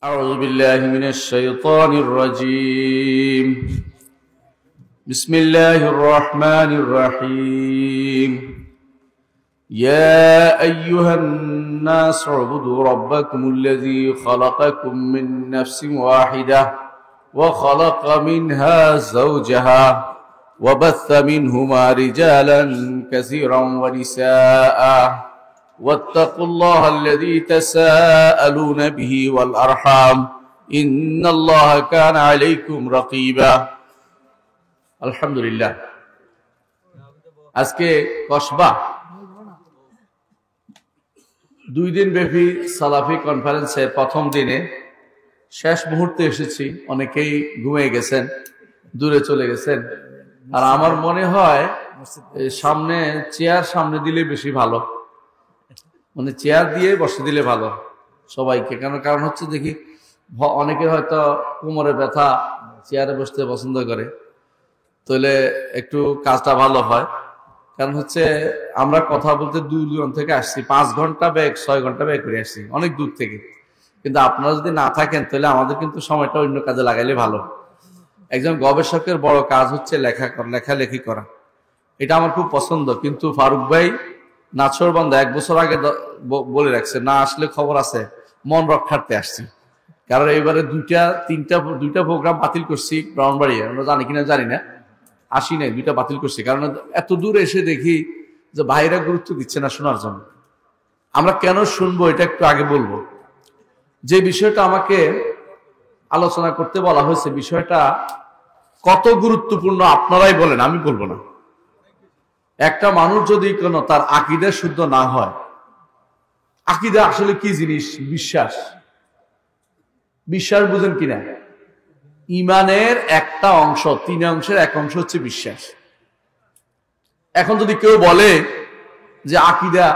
أعوذ بالله من الشيطان الرجيم. بسم الله الرحمن الرحيم. يا أيها الناس اعبدوا ربكم الذي خلقكم من نفس واحدة وخلق منها زوجها وبث منهما رجالا كثيرا ونساء واتقوا الله الذي تساءلون به والأرحام إن الله كان عليكم رقيبا. الحمد لله. আজকে কসবা 2 দিন ব্যাপী সালাফি কনফারেন্সের প্রথম দিনে শেষ মুহূর্তে এসেছি। অনেকেই ঘুমিয়ে গেছেন, দূরে চলে গেছেন। আর আমার মনে হয় সামনে চেয়ার সামনে দিলে বেশি ভালো, মানে চেয়ার দিয়ে বসে দিলে ভালো সবাইকে। কারণ হচ্ছে দেখি অনেকে হয়তো কোমরে ব্যথা, চেয়ারে বসতে পছন্দ করে, তাহলে একটু কাজটা ভালো হয়। কারণ হচ্ছে আমরা কথা বলতে দূর দূরান্ত থেকে আসছি, 5 ঘন্টা ব্যাগ 6 ঘন্টা ব্যাগ করে আসছি অনেক দূর থেকে। কিন্তু আপনারা যদি না থাকেন তাহলে আমাদের কিন্তু সময়টা অন্য কাজে লাগাইলে ভালো। একজন গবেষকের বড় কাজ হচ্ছে লেখালেখি করা, এটা আমার খুব পছন্দ। কিন্তু ফারুক ভাই নাছোড়বান্ধা 1 বছর আগে বলে রাখছে, না আসলে খবর আছে, মন রক্ষার্থে আসছি। কারণ এইবারে 2টা প্রোগ্রাম বাতিল করছি ব্রাহ্মণবাড়িয়া, আমরা জানি কিনা জানি না, আসি নাই, 2টা বাতিল করছি। কারণ এত দূরে এসে দেখি যে ভাইরা গুরুত্ব দিচ্ছে না শোনার জন্য। আমরা কেন শুনবো এটা একটু আগে বলবো। যে বিষয়টা আমাকে আলোচনা করতে বলা হয়েছে, বিষয়টা কত গুরুত্বপূর্ণ আপনারাই বলেন, আমি বলবো না। একটা মানুষ যদি কোনো তার আকীদা শুদ্ধ না হয়, আকীদা আসলে কি জিনিস? বিশ্বাস বুঝেন কিনা? ইমানের একটা অংশ, 3 অংশের এক অংশ হচ্ছে বিশ্বাস। এখন যদি কেউ বলে যে আকীদা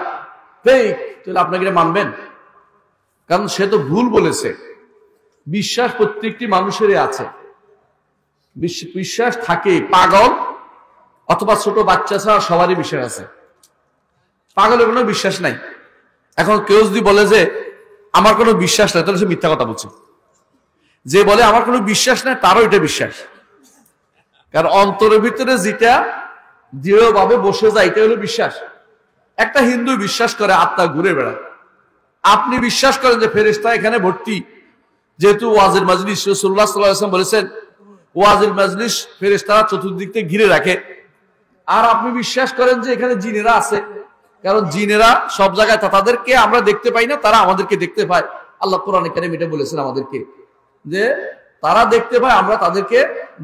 ফেক, তাহলে আপনাকে এটা মানবেন? কারণ সে তো ভুল বলেছে। বিশ্বাস প্রত্যেকটি মানুষেরই আছে, বিশ্বাস থাকে। পাগল অথবা ছোট বাচ্চা ছাড়া সবারই বিশ্বাস আছে, পাগলের কোনো বিশ্বাস নাই। এখন কেউ যদি বলে যে আমার কোনো বিশ্বাস নাই, তাহলে সে মিথ্যা কথা বলছে। যে বলে আমার কোনো বিশ্বাস নাই, তারও এটা বিশ্বাস। কারণ অন্তরের ভিতরে যেটা দৃঢ়ভাবে বসে যায়, এটা হলো বিশ্বাস। একটা হিন্দু বিশ্বাস করে আত্মা ঘুরে বেড়ায়, আপনি বিশ্বাস করেন যে ফেরেশতা এখানে ভর্তি, যেহেতু ওয়াজের মাজলিস, রাসূলুল্লাহ সাল্লাল্লাহু আলাইহি ওয়াসাল্লাম বলেছেন ওয়াজের মাজলিস ফেরেশতারা চতুর্দিক থেকে ঘিরে রাখে। আর আপনি বিশ্বাস করেন যে এখানে জিনেরা আছে, কারণ জিনেরা সব জায়গায়, তাদেরকে আমরা দেখতে পাই না, তারা আমাদেরকে দেখতে পায়। আল্লাহ কোরআনে কারীমে এটা বলেছেন আমাদেরকে যে তারা দেখতে পায়, আমরা তাদেরকে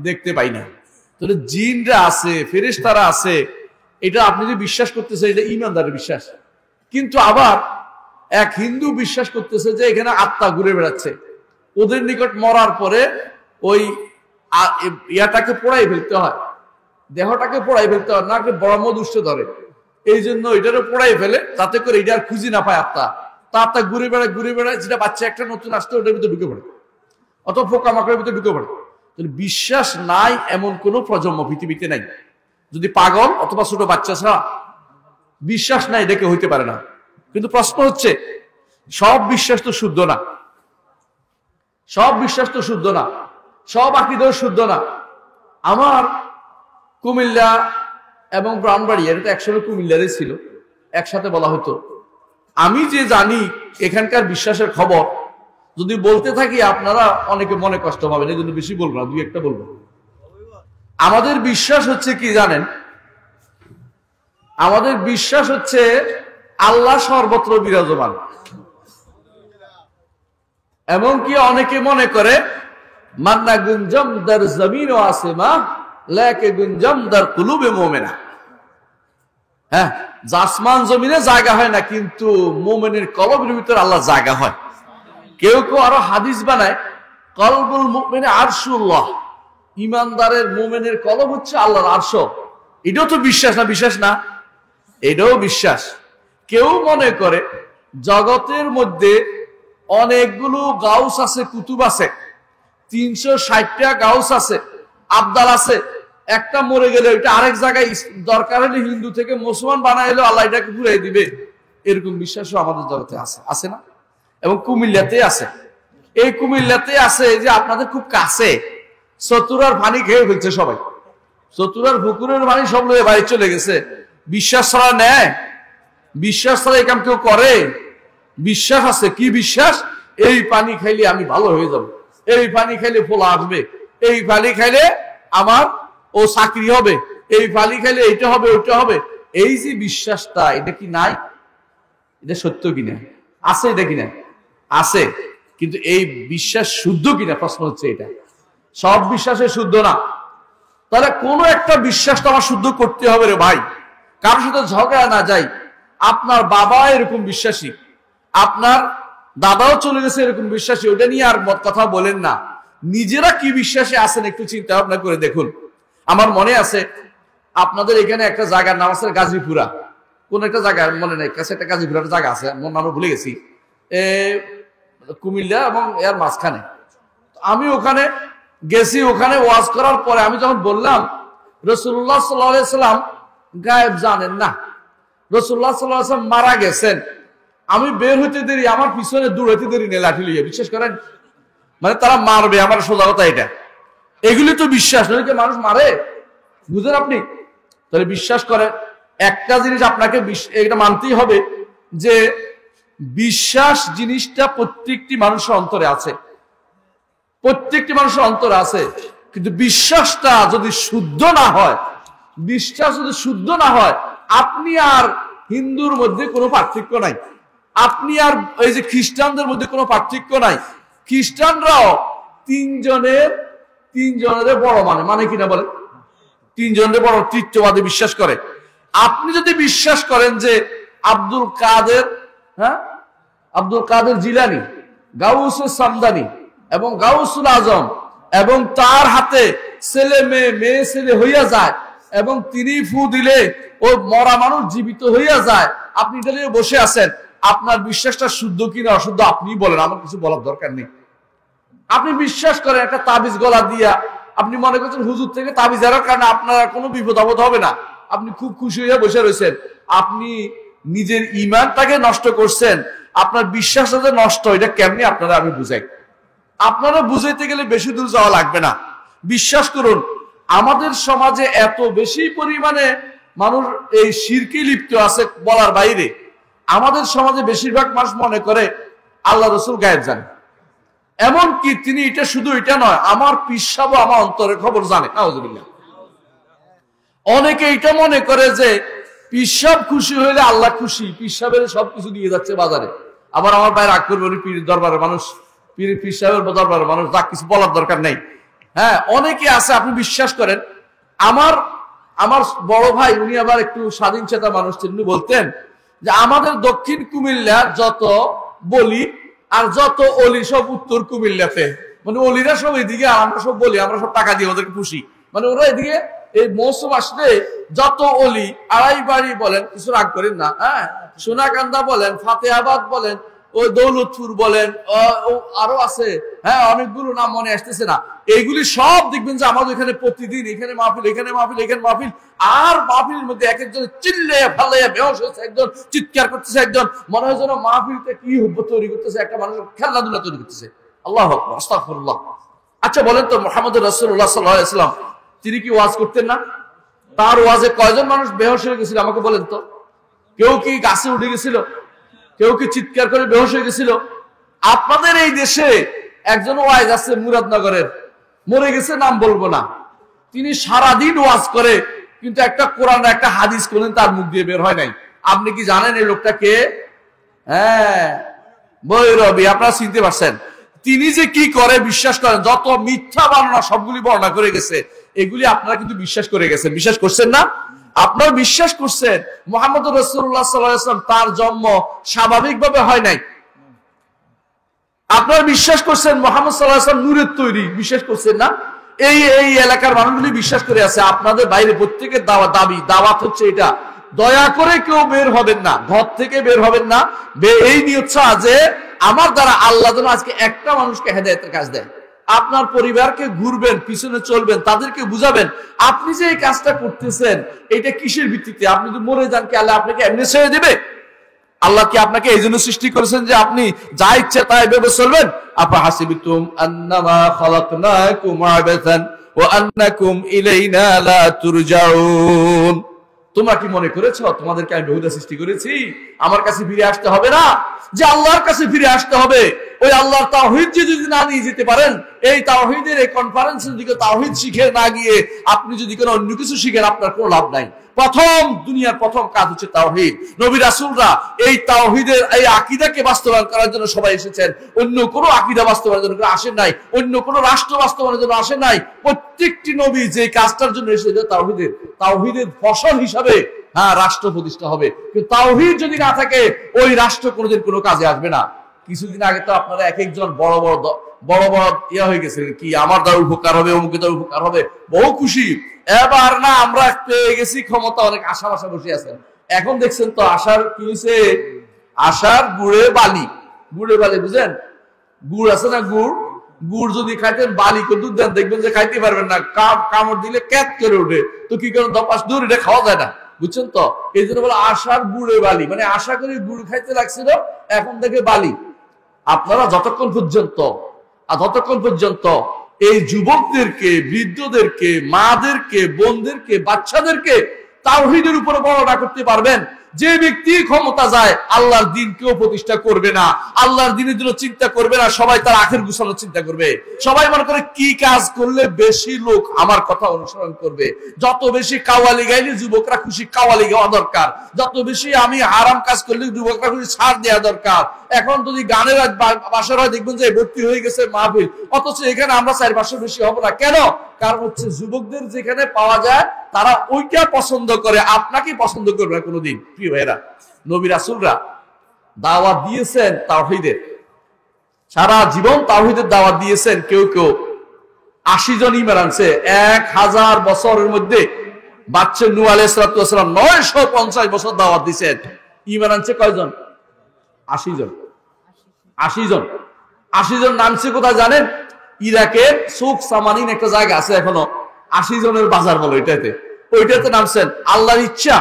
দেখতে পাই না। তাহলে জিনরা আছে, ফেরেশতারা আছে, এটা আপনি যে বিশ্বাস করতেছেন, এটা ঈমানদারের বিশ্বাস। কিন্তু আবার এক হিন্দু বিশ্বাস করতেছে যে এখানে আত্মা ঘুরে বেড়াচ্ছে, ওদের নিকট মরার পরে ওই ইয়াটাকে পোড়াই ফেলতে হয়, দেহটাকে পোড়াই ফেলতে হয়, না ব্রহ্ম দুষ্ট ধরে, এই জন্য এটারও পোড়াই ফেলে, যাতে করে এটা আর খুঁজি না পায় আত্মা। তা আত্মা ঘুরে বেড়ায়, যেটা বাচ্চা একটা নতুন আসতে ওটার ভিতরে ঢুকে পড়ে, অথবা পোকামাকড়ের ভিতরে ঢুকে পড়ে। বিশ্বাস নাই এমন কোন প্রজন্ম পৃথিবীতে নাই। যদি পাগল অথবা ছোট বাচ্চা ছাড়া বিশ্বাস নাই, দেখে হইতে পারে না। কিন্তু প্রশ্ন হচ্ছে, সব বিশ্বাস তো শুদ্ধ না, সব বিশ্বাস তো শুদ্ধ না, সব আকীদাও শুদ্ধ না। আমার কুমিল্লা এবং ব্রাহ্মণবাড়িয়া, এটা একসময় কুমিল্লারই ছিল, একসাথে বলা হতো। আমি যে জানি এখানকার বিশ্বাসের খবর যদি বলতে থাকি, আপনারা অনেকে মনে কষ্ট পাবেন, এই জন্য বেশি বলবো না, 2-1টা বলবো। আমাদের বিশ্বাস হচ্ছে কি জানেন? আমাদের বিশ্বাস হচ্ছে আল্লাহ সর্বত্র বিরাজমান। এমনকি অনেকে মনে করে মান্না গুঞ্জম দার জমিন ও আসেমা লাকে গুঞ্জম দার কুলুবে মুমিনা। হ্যাঁ, আসমান জমিনে জায়গা হয় না, কিন্তু মুমিনের কলবের ভিতরে আল্লাহ জায়গা হয়। কেউ কেউ আরো হাদিস বানায়, কলবুল মুমিনে আরশুল্লাহ, ইমানদারের মুমিনের কলব হচ্ছে আল্লাহর আরশ। এটাও তো বিশ্বাস না? বিশ্বাস না, এটাও বিশ্বাস। কেউ মনে করে জগতের মধ্যে অনেকগুলো গাউস আছে, কুতুব আছে, 360টা গাউস আছে, আবদাল আছে। একটা মরে গেলে ওইটা আরেক জায়গায় দরকার হলে হিন্দু থেকে মুসলমান বানাইলো, আল্লাহ এটাকে ঘুরাই দিবে। এরকম বিশ্বাসও আমাদের জগতে আছে, আছে না? এবং কুমিল্লাতে আছে। এই কুমিল্লাতে আছে যে আপনাদের খুব কাছে চতুরার পানি খেয়ে ফেলছে সবাই, চতুরার পুকুরের পানি সব লোক বাইরে চলে গেছে। বিশ্বাস ছাড়া নেয়? বিশ্বাস ছাড়া এই কাম কেউ করে? বিশ্বাস আছে। কি বিশ্বাস? এই পানি খাইলে আমি ভালো হয়ে যাব, এই পানি খাইলে ফোলা আসবে, এই পানি খাইলে আমার ও চাকরি হবে, এই পানি খাইলে এইটা হবে ওইটা হবে। এই যে বিশ্বাসটা, এটা কি নাই? এটা সত্য কিনা? আছে এটা কিনা? আছে। কিন্তু এই বিশ্বাস শুদ্ধ কিনা প্রশ্ন হচ্ছে এটা। সব বিশ্বাসে শুদ্ধ না। তাহলে কোন একটা বিশ্বাস তো আমার শুদ্ধ করতে হবে রে ভাই, কারোর সাথে ঝগড়া না যাই। আপনার বাবা এরকম বিশ্বাসী, আপনার দাদাও চলে গেছে এরকম বিশ্বাসী, ওটা নিয়ে আর কথা বলেন না। নিজেরা কি বিশ্বাসে আছেন একটু চিন্তা ভাবনা করে দেখুন। আমার মনে আছে আপনাদের এখানে একটা জায়গার নাম আছে গাজীপুরা, কোন একটা জায়গা মনে নেই, কাছে একটা গাজীপুরা একটা জায়গা আছে, আমার নাম ভুলে গেছি, কুমিল্লা এবং এর মাঝখানে। আমি ওখানে গেছি, ওখানে ওয়াজ করার পরে আমি যখন বললাম রাসূলুল্লাহ সাল্লাল্লাহু আলাইহি সাল্লাম গায়েব জানেন না, রাসূলুল্লাহ সাল্লাল্লাহু আলাইহি সাল্লাম মারা গেছেন, আমি বের হইতে দেরি, আমার পিছনে দৌড়াইতে দেরি নেই লাঠি লইয়া। বিশ্বাস করেন? মানে তারা মারবে, আমার সোজা কথা এটা। এগুলি তো বিশ্বাস নয়, মানুষ মারে, বুঝেন আপনি? তাহলে বিশ্বাস করেন। একটা জিনিস আপনাকে এটা মানতেই হবে যে বিশ্বাস জিনিসটা প্রত্যেকটি মানুষের অন্তরে আছে, প্রত্যেকটি মানুষের অন্তরে আছে। কিন্তু বিশ্বাসটা যদি শুদ্ধ না হয়, বিশ্বাস যদি শুদ্ধ না হয়, আপনি আর হিন্দুর মধ্যে কোনো পার্থক্য নাই, আপনি আর এই যে খ্রিস্টানদের মধ্যে কোনো পার্থক্য নাই। খ্রিস্টানরাও তিনজনের বড় মানে কিনা বলে, তিনজনের বড় তৃতীয়বাদে বিশ্বাস করে। আপনি যদি বিশ্বাস করেন যে আব্দুল কাদের জিলানী, গাউসুল সামদানি এবং গাউসুল আজম, এবং তার হাতে ছেলে মেয়ে ছেলে হইয়া যায়, এবং তিনি ফু দিলে ও মরা মানুষ জীবিত হইয়া যায়, আপনি এটা নিয়ে বসে আছেন, আপনার বিশ্বাসটা শুদ্ধ কিনা অশুদ্ধ আপনি বলেন, আমার কিছু বলার দরকার নেই। আপনি বিশ্বাস করেন একটা তাবিজ গলা দিয়া, আপনি মনে করছেন হুজুর থেকে তাবিজ দেওয়ার কারণে আপনার কোনো বিপদ আপদ হবে না, আপনি খুব খুশি হয়ে বসে রয়েছেন, আপনি নিজের ঈমানটাকে নষ্ট করছেন। আপনার বিশ্বাসটা যে নষ্ট, এটা কেমনি আপনারা আমি বুঝাই। আপনারা বুঝাইতে গেলে বেশি দূর যাওয়া লাগবে না। বিশ্বাস করুন, আমাদের সমাজে এত বেশি পরিমাণে মানুষ এই শিরকে লিপ্ত আছে বলার বাইরে। আমাদের সমাজে বেশিরভাগ মানুষ মনে করে আল্লাহ রসুল গায়েব জানে, এমনকি তিনি এটা শুধু এটা নয়, আমার পিসাব আমার অন্তরের খবর জানে। নাউজুবিল্লাহ। অনেকে এটা মনে করে যে পিসাব খুশি হইলে আল্লাহ খুশি, পিসাবের সবকিছু দিয়ে যাচ্ছে বাজারে। আবার আমার ভাই রাগ করবে, পীর দরবারের মানুষ, পিসাবের দরবারের মানুষ, যা কিছু বলার দরকার নেই। হ্যাঁ, অনেকে আছে আপনি বিশ্বাস করেন। আমার বড় ভাই, উনি আবার একটু স্বাধীন চেতা মানুষ ছিলেন, বলতেন যে আমাদের দক্ষিণ কুমিল্লা যত বলি আর যত অলি সব উত্তর কুমিল্লাতে, মানে অলিরা সব এদিকে, আমরা সব বলি, আমরা সব টাকা দিয়ে ওদেরকে খুশি, মানে ওরা এদিকে এই মৌসুম আসলে যত অলি, আড়াই বাড়ি বলেন, কিছু রাগ করেন না, হ্যাঁ, সোনাকান্দা বলেন, ফাতেহাবাদ বলেন, ওই দৌলতপুর বলেন, আরো আছে, হ্যাঁ, অনেকগুলো নাম মনে আসতেছে না, এইগুলি সব দেখবেন যে আমাদের এখানে প্রতিদিন এখানে মাহফিল, এখানে মাহফিল, এখানে মাহফিল, আর মাহফিলের মধ্যে এক একজন চিল্লে ফালাইয়া বেহোশ হয়েছে, একজন চিৎকার করতেছে, একজন মনে হয় যেন মাহফিলটা কি তৈরি করতেছে, একটা মানুষের খেলাধুলা তৈরি করতেছে। আল্লাহু আকবার, আস্তাগফিরুল্লাহ। আচ্ছা বলেন তো, মুহাম্মদ রাসূলুল্লাহ সাল্লাল্লাহু আলাইহি ওয়াসাল্লাম তিনি কি ওয়াজ করতেন না? তার ওয়াজে কয়জন মানুষ বেহোশ হয়ে গেছিল আমাকে বলেন তো? কেউ কি গাছে উঠে গেছিল? কেউ কি চিৎকার করে বেহোশ হয়ে গেছিল? আপনাদের এই দেশে একজন ওয়াইজ আছে মুরাদনগরের, মরে গেছে, নাম বলবো না, তিনি সারাদিন ওয়াজ করে, কিন্তু একটা কোরআন একটা হাদিস কোনদিন তার মুখ দিয়ে বের হয় নাই। আপনি কি জানেন এই লোকটা কে? হ্যাঁ, বৈরবী। আপনারা চিনতে পারছেন তিনি যে কি করে? বিশ্বাস করেন, যত মিথ্যা বর্ণনা সবগুলি বর্ণনা করে গেছে, এগুলি আপনারা কিন্তু বিশ্বাস করে গেছেন। বিশ্বাস করছেন না? আপনারা বিশ্বাস করছেন মুহাম্মদ রাসূলুল্লাহ সাল্লাল্লাহু আলাইহি ওয়াসাল্লাম তার জন্ম স্বাভাবিকভাবে হয় নাই। আপনারা বিশ্বাস করছেন মুহাম্মদ সাল্লাল্লাহু আলাইহি ওয়াসাল্লাম নূরের তৈরি। বিশ্বাস করছেন না? এই এলাকার মানুষগুলি বিশ্বাস করে আছে। আপনাদের বাইরে প্রত্যেকের দাওয়াত হচ্ছে এটা, দয়া করে কেউ বের হবেন না, ঘর থেকে বের হবেন না, এই নিয়ত যে আমার দ্বারা আল্লাহ যেন আজকে একটা মানুষকে হেদায়েতের কাজ দেয়। আপনার পরিবারকে ঘুরবেন, পিছনে চলবেন, তাদেরকে বুঝাবেন আপনি যে এই কাজটা করতেছেন এটা কিসের ভিত্তিতে। আপনি যদি মরে যান কি আল্লাহ আপনাকে এমনি ছেড়ে দেবে? আল্লাহ কি আপনাকে এই জন্য সৃষ্টি করেছেন যে আপনি যা ইচ্ছে তাই ভেবে চলবেন? আফা হাসিবতুম আন্নামা খালাকনাকুম আবাসান ওয়া আন্নাকুম ইলাইনা লা তুরজাউন। তোমরা কি মনে করেছো তোমাদেরকে আমি বেহুদা সৃষ্টি করেছি, আমার কাছে ফিরে আসতে হবে না? যে আল্লাহর কাছে ফিরে আসতে হবে, ওই আল্লাহর তাওহীদ যদি না নিয়ে যেতে পারেন, এই তাওহীদের এই কনফারেন্সের দিকে তাওহীদ শিখে না গিয়ে আপনি যদি কোনো অন্য কিছু শিখেন, আপনার কোনো লাভ নাই। দুনিয়ার প্রথম কাজ হচ্ছে তাওহীদ। নবী রাসূলরা এই তাওহীদের এই আকীদাকে বাস্তবায়ন করার জন্য সবাই এসেছেন, অন্য কোনো আকীদা বাস্তবায়নের জন্য আসেন নাই, অন্য কোনো রাষ্ট্র বাস্তবায়নের জন্য আসেন নাই। প্রত্যেকটি নবী যে কাজটার জন্য এসেছে তাওহীদের ফসল হিসাবে রাষ্ট্র প্রতিষ্ঠা হবে। কিন্তু তাওহীদ যদি না থাকে ওই রাষ্ট্র কোনোদিন কোনো কাজে আসবে না। কিছুদিন আগে তো আপনারা এক একজন বড় বড় ইয়া হয়ে গেছে, কি আমার দ্বারা উপকার হবে, অমুকের দ্বারা উপকার হবে, বহু খুশি। এবার না আমরা পেয়ে গেছি ক্ষমতা, অনেক আশা বসে আছেন। এখন দেখছেন তো আশার কি হয়েছে, আশার গুড়ে বালি বুঝেন, গুড় আছে না, গুড় যদি খাইতেন বালি দুধ দেন, দেখবেন যে খাইতে পারবেন না, কামড় দিলে ক্যাত করে উঠে। তো কি করে দপাস দূর, এটা খাওয়া যায় না, বুঝছেন তো? এই জন্য বলে আশার গুড়ে বালি, মানে আশা করে গুড় খাইতে লাগছিল, এখন থেকে বালি। আপনারা যতক্ষণ পর্যন্ত এই যুবকদেরকে, বৃদ্ধদেরকে, মাদেরকে, বোনদেরকে, বাচ্চাদেরকে তাওহীদের উপরে বড় না করতে পারবেন, যে ব্যক্তি ক্ষমতা যায় আল্লাহর দিন কেউ প্রতিষ্ঠা করবে না, আল্লাহর দিনের জন্য চিন্তা করবে না, সবাই তার আখের গুছানোর চিন্তা করবে। সবাই মনে করে কি কাজ করলে বেশি লোক আমার কথা অনুসরণ করবে। যত বেশি কাওয়ালি গাইলে যুবকরা খুশি, কাওয়ালি গাওয়া দরকার। যত বেশি আমি হারাম কাজ করলে যুবকরা খুশি, ছাড় দেওয়া দরকার। এখন যদি গানের বাসার হয় দেখবেন যে ভর্তি হয়ে গেছে মাহফিল, অথচ এখানে আমরা 4-500 বেশি হবো না। কেন? কারণ হচ্ছে যুবকদের যেখানে পাওয়া যায় তারা ওইটা পছন্দ করে, আপনাকে পছন্দ করবে না কোনোদিন। প্রিয় ভাইরা, নবী রাসূলরা দাওয়াত দিয়েছেন তাওহীদের, সারা জীবন তাওহীদের দাওয়াত দিয়েছেন। কেউ 80 জন ঈমান আনছে 1000 বছরের মধ্যে। বাচ্চা নূহ আলাইহিস সালাম 950 বছর দাওয়াত দিয়েছেন, ঈমান আনছে কয়জন? 80 জন। 80 জন নামছে কোথায় জানেন? ইরাকের সুক সামানিন একটা জায়গা আছে, এখনো 80 জনের বাজার বলো ওইটাতে নামছেন। আল্লাহর ইচ্ছা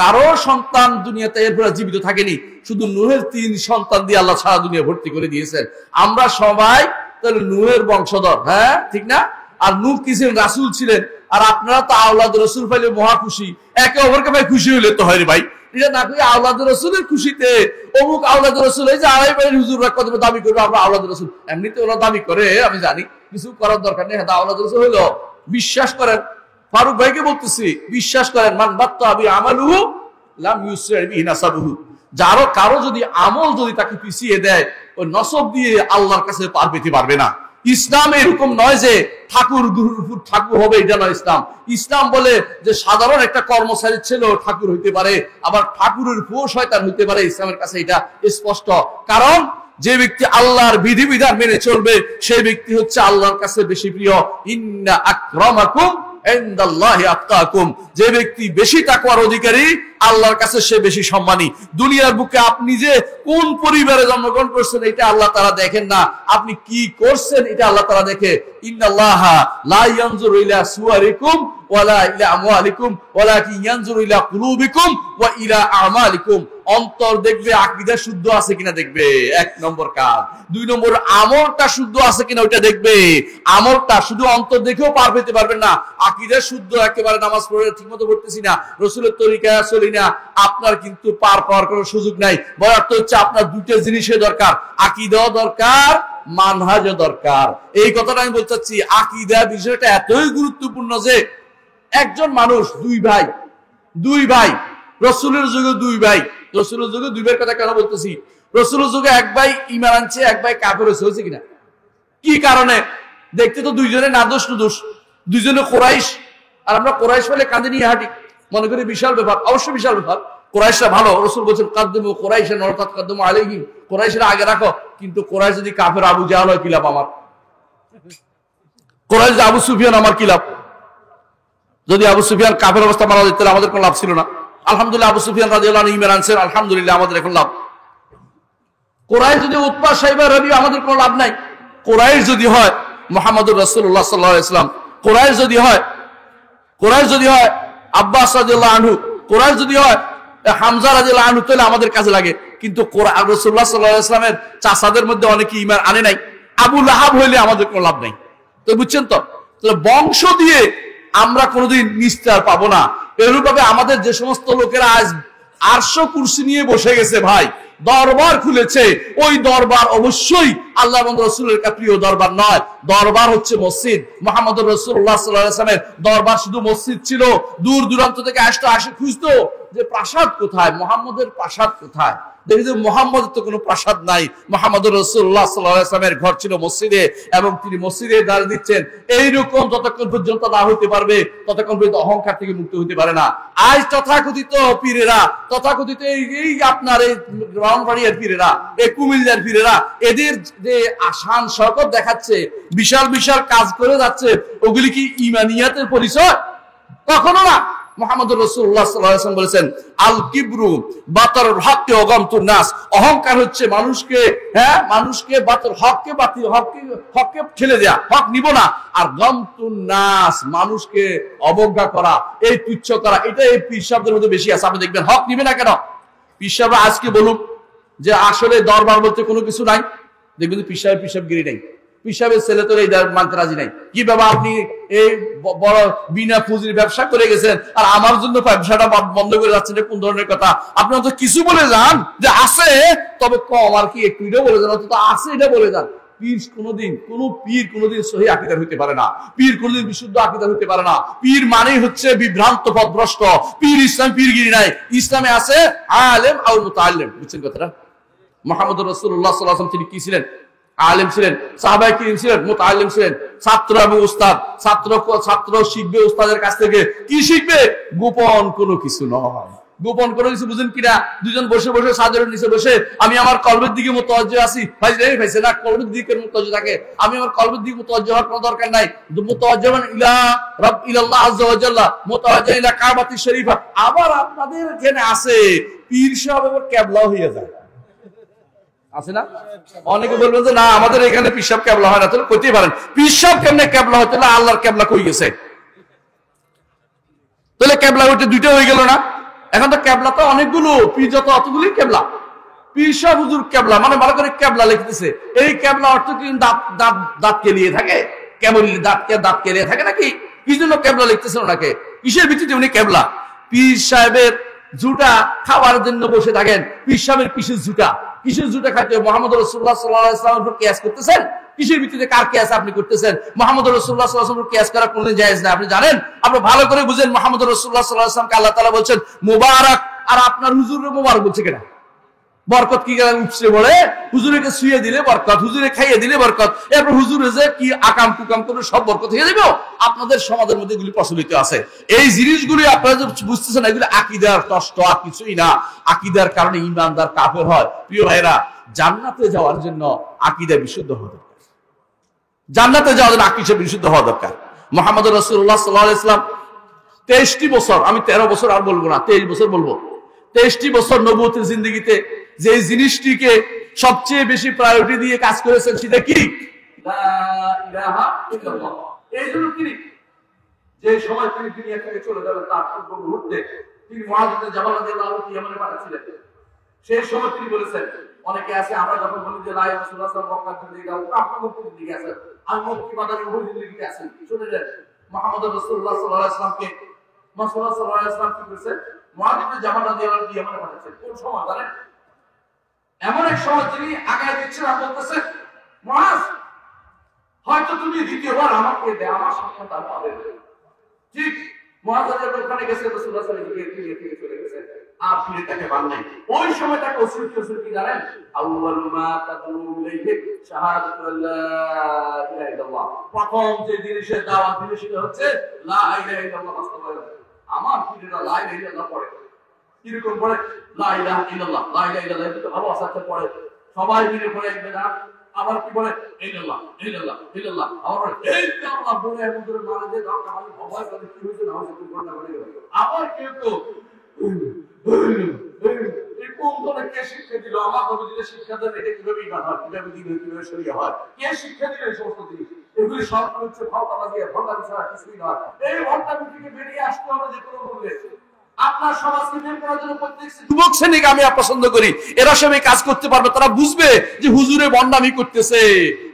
কারো সন্তান দুনিয়াতে এরপরে জীবিত থাকেনি, শুধু নূহের 3 সন্তান দিয়ে আল্লাহ সারা দুনিয়া ভর্তি করে দিয়েছেন। আমরা সবাই তাহলে নূহের বংশধর, হ্যাঁ ঠিক না? আর নূহ কি ছিলেন? রাসূল ছিলেন। আর আপনারা তো আওলাদ রাসূল পাইলে মহা খুশি, একে অপরকে ভাই খুশি হইলে তো হয় রে ভাই। এটা না করি আওলাদ রাসূলের খুশিতে অমুক আওলাদ রাসূল, এই যে আড়াই বাড়ির হুজুররা কত দাবি করবে আমরা আওলাদ রাসূল, এমনিতে ওরা দাবি করে, আমি জানি, কিছু করার দরকার নেই। হ্যাঁ আওলাদ রাসূল হইলো, বিশ্বাস করেন, ফারুক ভাইকে বলতেছি, বিশ্বাস করেন, মান বাত্তা আবি আমালুহু লাম ইউসরি বিহি নাসাবুহু। কারো যদি আমল যদি তাকে পিছিয়ে দেয়, ওই নসব দিয়ে আল্লাহর কাছে পার পেতে পারবে না। ইসলাম এরকম নয় যে ঠাকুর ঠাকুর হবে, এটা নয় ইসলাম। ইসলাম বলে যে সাধারণ একটা কর্মচারীর ছেলেও ঠাকুর হইতে পারে, আবার ঠাকুরের পুও শয়তান হইতে পারে। ইসলামের কাছে এটা স্পষ্ট। কারণ যে ব্যক্তি আল্লাহর বিধিবিধান মেনে চলবে সেই ব্যক্তি হচ্ছে আল্লাহর কাছে বেশি প্রিয়। ইন্না আকরামাকুম ইনদাল্লাহি আতকাকুম, যে ব্যক্তি বেশি তাকওয়ার অধিকারী আল্লাহর কাছে সে বেশি সম্মানী। দুনিয়ার বুকে আপনি যে কোন পরিবারে জন্মগ্রহণ করছেন এটা আল্লাহ তাআলা দেখেন না, আপনি কি করছেন এটা আল্লাহ তাআলা দেখে। ইন্নাল্লাহা লা ইয়ানজুরু ইলা সুওয়ারিকুম ওয়ালা ইলা আমওয়ালিকুম ওয়ালাকিন ইয়ানজুরু ইলা কুলুবিকুম ওয়া ইলা আমালিকুম। অন্তর দেখবে আকীদা শুদ্ধ আছে কিনা দেখবে, 1 নম্বর কাজ। 2 নম্বর আমলটা শুদ্ধ আছে কিনা ওইটা দেখবে। আমলটা শুধু অন্তর দেখেও পার পেতে পারবেন না। আকীদা শুদ্ধ, একেবারে নামাজ পড়ে ঠিকমতো পড়তেছি না, রাসূলের তরিকায় চলি না, আপনার কিন্তু পার পাওয়ার কোনো সুযোগ নাই। বড় অর্থ হচ্ছে আপনার 2টা জিনিসের দরকার, আকীদাও দরকার, মানহাজও দরকার। এই কথাটা আমি বলতে চাচ্ছি। আকীদা বিষয়টা এতই গুরুত্বপূর্ণ যে একজন মানুষ, 2 ভাই, রাসূলের যুগে 2 ভাই, রাসূলের যুগে 2 ভাইয়ের কথা কেন বলতেছি? রাসূলের যুগে 1 ভাই ঈমান আনছে, 1 ভাই কাফের হয়েছে কিনা? কি কারণে? দেখতে তো 2 জনে নাদোষ নুদোষ, 2 জনে কুরাইশ। আর আমরা কুরাইশ বলে কাঁদে নিয়ে হাঁটি, মনে করি বিশাল ব্যাপার। অবশ্যই বিশাল ব্যাপার, কুরাইশরা ভালো। রাসূল বলেছেন কাদ্দিমু কুরাইশান ওয়া লা তাকদ্দিমু আলাইহিম, কুরাইশরা আগে রাখো। কিন্তু কুরাইশ যদি কাফের আবু জাহল হয় কি লাভ আমার? কুরাইশ আবু সুফিয়ান আমার কি লাভ? যদি আবু সুফিয়ান কাফের অবস্থা মারা যেত তাহলে আমাদের কোনো লাভ ছিল না। আলহামদুলিল্লাহ আবু সুফিয়ান রাদিয়াল্লাহু আনহু ঈমান আনছেন, আলহামদুলিল্লাহ আমাদের এখন লাভ। কুরাইশ যদি উতবা সাইবা রবি, আমাদের কোনো লাভ নাই। কুরাইশ যদি হয় মুহাম্মদুর রাসূলুল্লাহ সাল্লাল্লাহু আলাইহি ওয়াসাল্লাম, কুরাইশ যদি হয় আব্বাস রাদিয়াল্লাহু আনহু, কুরাইশ যদি হয় হামজা রাদিয়াল্লাহু আনহু তাহলে আমাদের কাজে লাগে, কিন্তু কোরআন রাসূলুল্লাহ সাল্লাল্লাহু আলাইহি ওয়াসাল্লামের চাচাদের মধ্যে অনেকে ঈমান আনে নাই। আবু লাহাব হইলে আমাদের কোনো লাভ নাই। তো বুঝছেন তো, তাহলে বংশ দিয়ে আমরা কোনোদিন নিস্তার পাবো না। এরূপভাবে আমাদের যে সমস্ত লোকেরা আজ আরশ কুরসি নিয়ে বসে গেছে ভাই, দরবার খুলেছে, ওই দরবার অবশ্যই আল্লাহ এবং রাসূলের প্রিয় দরবার নয়। দরবার হচ্ছে মসজিদ। মুহাম্মদুর রাসূলুল্লাহ সাল্লাল্লাহু আলাইহি ওয়াসাল্লামের দরবার শুধু মসজিদ ছিল। দূর দূরান্ত থেকে আসে খুঁজতো যে প্রাসাদ কোথায়, মুহাম্মদের প্রাসাদ কোথায়। দেখি যে মুহাম্মদের তো কোনো প্রাসাদ নাই, মুহাম্মদুর রাসূলুল্লাহ সাল্লাল্লাহু আলাইহি ওয়াসাল্লামের ঘর ছিল মসজিদে, এবং তিনি মসজিদে দাঁড় দিচ্ছেন। এইরকম যতক্ষণ পর্যন্ত না হতে পারবে ততক্ষণ পর্যন্ত অহংকার থেকে মুক্ত হতে পারে না। আজ তথাকথিত পীরেরা, তথাকথিত এই আপনার এই ব্রাহ্মণবাড়িয়ার পীরেরা, এই কুমিল্লার পীরেরা, এদের যে আসান শওকত দেখাচ্ছে, বিশাল বিশাল কাজ করে যাচ্ছে, ওগুলি কি ঈমানিয়াতের পরিচয়? কখনো না। মুহাম্মদুর রাসূলুল্লাহ সাল্লাল্লাহু আলাইহি ওয়াসাল্লাম বলেছেন, আল কিবরু বাতারুল হককে ওয়াগামতুন নাস, অহংকার হচ্ছে মানুষকে বাতিল হককে ঠেলে দেয়া, হক নিব না, আর গামতুন নাস মানুষকে অবজ্ঞা করা, এই তুচ্ছ করা, এটা এই পীর সাহেবদের মধ্যে বেশি আছে। আপনি দেখবেন হক নিবে না কেন? পীর সাহেব আজকে বলুন যে আসলে দরবার বলতে কোনো কিছু নাই, দেখবেন পীর সাহেবগিরি নাই, পীর সাহেবের ছেলে তো এই মানতে রাজি নাই। কি বাবা আপনি এই বড় বিনা পুঁজির ব্যবসা করে গেছেন আর আমার জন্য ব্যবসাটা বন্ধ করে যাচ্ছেন, কোন ধরনের কথা? আপনি অন্তত কিছু বলে যান যে আছে, তবে কম আর কি, একটু এটা বলে যান, অন্তত আছে এটা বলে যান। পীর কোনোদিন সহি আকীদার হইতে পারে না, পীর কোনোদিন বিশুদ্ধ আকীদার হইতে পারে না। পীর মানেই হচ্ছে বিভ্রান্ত পথভ্রষ্ট। পীর ইসলাম পীরগিরি নাই, ইসলামে আছে আলেম আর মুতাআল্লিম। বুঝছেন কথাটা? মুহাম্মদুর রাসূলুল্লাহ সাল্লাল্লাহু আলাইহি ওয়াসাল্লাম তিনি কি ছিলেন? আলেম ছিলেন, সাহাবায়ে কিরাম ছিলেন, মুতাআল্লিম ছিলেন। ছাত্র এবং উস্তাদ, ছাত্র শিখবে উস্তাদের কাছ থেকে। কি শিখবে? গোপন কোনো কিছু নয়। গোপন কোনো কিছু বুঝেন কিনা? দুজন বসে বসে সাদরের নিচে বসে আমি আমার কলবের দিকে মুতাওয়াজ্জিহ আছি, ভাইছে না, কলবের দিকে মুতাওয়াজ্জিহ থাকে। আমি আমার কলবের দিকে মুতাওয়াজ্জিহ হওয়ার কোনো দরকার নাই। মুতাওয়াজ্জিহ ইলা ইলাল্লাহ আযজা ওয়া জাল্লা, মুতাওয়াজ্জিহ ইলা কাবাতি শরীফা। আবার আপনাদের এখানে আছে পীর সাহেব এবার কিবলা হয়ে যায়, আছে না? অনেকে বলবেন যে না আমাদের এখানে পীর সাহেব কিবলা হয় না। তাহলে কইতেই পারেন পীর সাহেব কেমনে কিবলা হয়? তাহলে আল্লাহর কিবলা কই গেছে? তাহলে কিবলা ওইটা দুইটা হয়ে গেল না? এখন তো কিবলা তো অনেকগুলো, পীর যত অতগুলি কিবলা। পীর সাহেব হুজুর কিবলা মানে ভালো করে কিবলা লিখতেছে। এই কিবলা অর্থ কি দাঁত কেলিয়ে থাকে? কেবল দাঁত কেলিয়ে থাকে নাকি? কি জন্য কিবলা লিখতেছেন ওনাকে? কিসের ভিত্তিতে উনি কিবলা? পীর সাহেবের জুটা খাওয়ার জন্য বসে থাকেন। পীর সাহেবের কিসের জুটা খাইতে? মুহাম্মদ রাসূলুল্লাহ সাল্লাল্লাহু আলাইহি ওয়াসাল্লামের উপর কিয়াস করতেছেন? কিসের ভিত্তিতে কার কিয়াস আপনি করতেছেন? মুহাম্মদ রাসূলুল্লাহ সাল্লাল্লাহু আলাইহি ওয়াসাল্লামের উপর কিয়াস করা কোনদিন জায়েজ না। আপনি জানেন? আপনি ভালো করে বুঝেন, মুহাম্মদ রাসূলুল্লাহ সাল্লাল্লাহু আলাইহি ওয়াসাল্লামকে আল্লাহ তাআলা বলছেন মুবারক, আর আপনার হুজুরের মুবারক বলছে কেন? বরকত কি গেলেন উপসে বলে? হুজুরকে শুয়ে দিলে বরকত, হুজুরে খাইয়ে দিলে বরকত, এরপর হুজুরে যে কি আকাম কুকাম করে সব বরকত হয়ে যাবে। আপনাদের সমাজের মধ্যে এগুলি প্রচলিত আছে। এই জিনিসগুলি আপনারা যে বুঝতেছেন, এগুলি আকীদার কষ্ট, আর কিছুই না। আকীদার কারণে ঈমানদার কাফের হয়। প্রিয় ভাইরা, জান্নাতে যাওয়ার জন্য আকীদা বিশুদ্ধ হওয়া দরকার। জান্নাতে যাওয়ার জন্য আকীদা বিশুদ্ধ হওয়া দরকার। মুহাম্মদ রাসূলুল্লাহ সাল্লাল্লাহু আলাইহি ওয়াসাল্লাম 23টি বছর, আমি 13 বছর আর বলবো না, 23 বছর বলবো, 23টি বছর নবুয়তের জিন্দেগিতে যে জিনিসটিকে সবচেয়ে বেশি প্রায়োরিটি দিয়ে কাজ করেছেন সেটা কি? লা ইলাহা ইল্লাল্লাহ। এই জন্য তিনি যে সময় তিনি দুনিয়া থেকে চলে যাবেন তার পূর্ব মুহূর্তে তিনি মুআয ইবনে জাবাল রাদিয়াল্লাহু আনহু ইয়ামানে পাঠাচ্ছিলেন। সেই সময় তিনি বলেছেন, অনেকে আছে আমরা যখন বলি যে লা ইলাহা ইল্লাল্লাহ মক্কা থেকে যাও, আপনারা মক্কা থেকে গেছেন, আমি মক্কি মাদানী ওই দিকে আছেন। শুনে নেন, মুহাম্মদ রাসূলুল্লাহ সাল্লাল্লাহু আলাইহি ওয়াসাল্লামকে রাসূলুল্লাহ সাল্লাল্লাহু আলাইহি ওয়াসাল্লাম কি করেছেন? মুআয ইবনে জাবাল রাদিয়াল্লাহু আনহু ইয়ামানে পাঠাচ্ছেন। কোন সময় জানেন? এমন এক সময় তিনি আগায় দিচ্ছেন আর বলতেছেন, মুআয হয়তো তুমি দ্বিতীয়বার আমাকে দে, আমার সাথে তার পাবে। ঠিক মুআয ওখানে গেছে, রাসূলুল্লাহ সাল্লাল্লাহু আলাইহি ওয়াসাল্লাম থেকে চলে গেছে, আর ফিরে তাকে পান নাই। ওই সময় তাকে ওসিয়ত কি জানেন? আউয়ালু মা তাদউ ইলাইহি শাহাদাতু লা ইলাহা ইল্লাল্লাহ। প্রথম যে জিনিসের দাওয়াত দিলে সেটা হচ্ছে লা ইলাহা ইল্লাল্লাহ বাস্তবায়ন। আমার পীরেরা লা ইলাহা ইল্লাল্লাহ পড়ে, কিরকম পড়ে? লা ইলাহা ইল্লাল্লাহ, লা ইলাহা ইল্লাল্লাহ, এটা তো ভালো আসাতে পড়ে, সবাই মিলে পড়ে একবার। আবার কি বলে? ইল্লাল্লাহ ইল্লাল্লাহ ইল্লাল্লাহ। আবার এই আল্লাহ বলে এমন করে মানে যে দাও আমি ভয় করে কি হইছে না হইছে ঘটনা ঘটে গেল। আবার কেউ তো এই কোন ধরনের কে শিক্ষা দিল? আমার নবীজির শিক্ষা দেন এটা কিভাবে ইমান হয়, কিভাবে দিন হয়, কিভাবে শরীয়ত হয়, কে শিক্ষা দিল এই সমস্ত জিনিস? এগুলি সব হচ্ছে ভক্তবাজি, ভণ্ডামি ছাড়া কিছুই নয়। এই ভণ্ডামি থেকে বেরিয়ে আসতে হবে যে কোনো মূল্যে। আপনার সমাজকে বের করার জন্য প্রত্যেক যুবক শ্রেণীকে আমি পছন্দ করি, এরা সবাই কাজ করতে পারবে, তারা বুঝবে যে হুজুরে বন্ডামি করতেছে,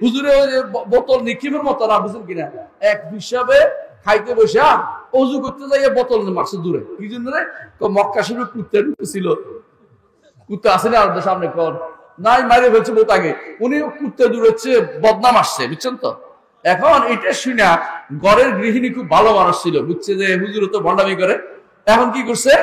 হুজুরে বোতল নিক্ষেপের মতো, না বুঝেন কিনা, এক হিসাবে খাইতে বসে অজু করতে যাইয়ে বোতল মারছে দূরে, কি জন্য রে, মক্কা শরীফে কুত্তে ঢুকেছিল, কুত্তে আসে না আমাদের সামনে কর নাই, মারে ফেলছে বহুত আগে, উনি কুত্তে দূরেছে বদনাম আসছে, বুঝছেন তো। এখন এটা শুনে ঘরের গৃহিণী খুব ভালো মানুষ ছিল, বুঝছে যে হুজুর তো ভণ্ডামি করে, এখন কি করছে,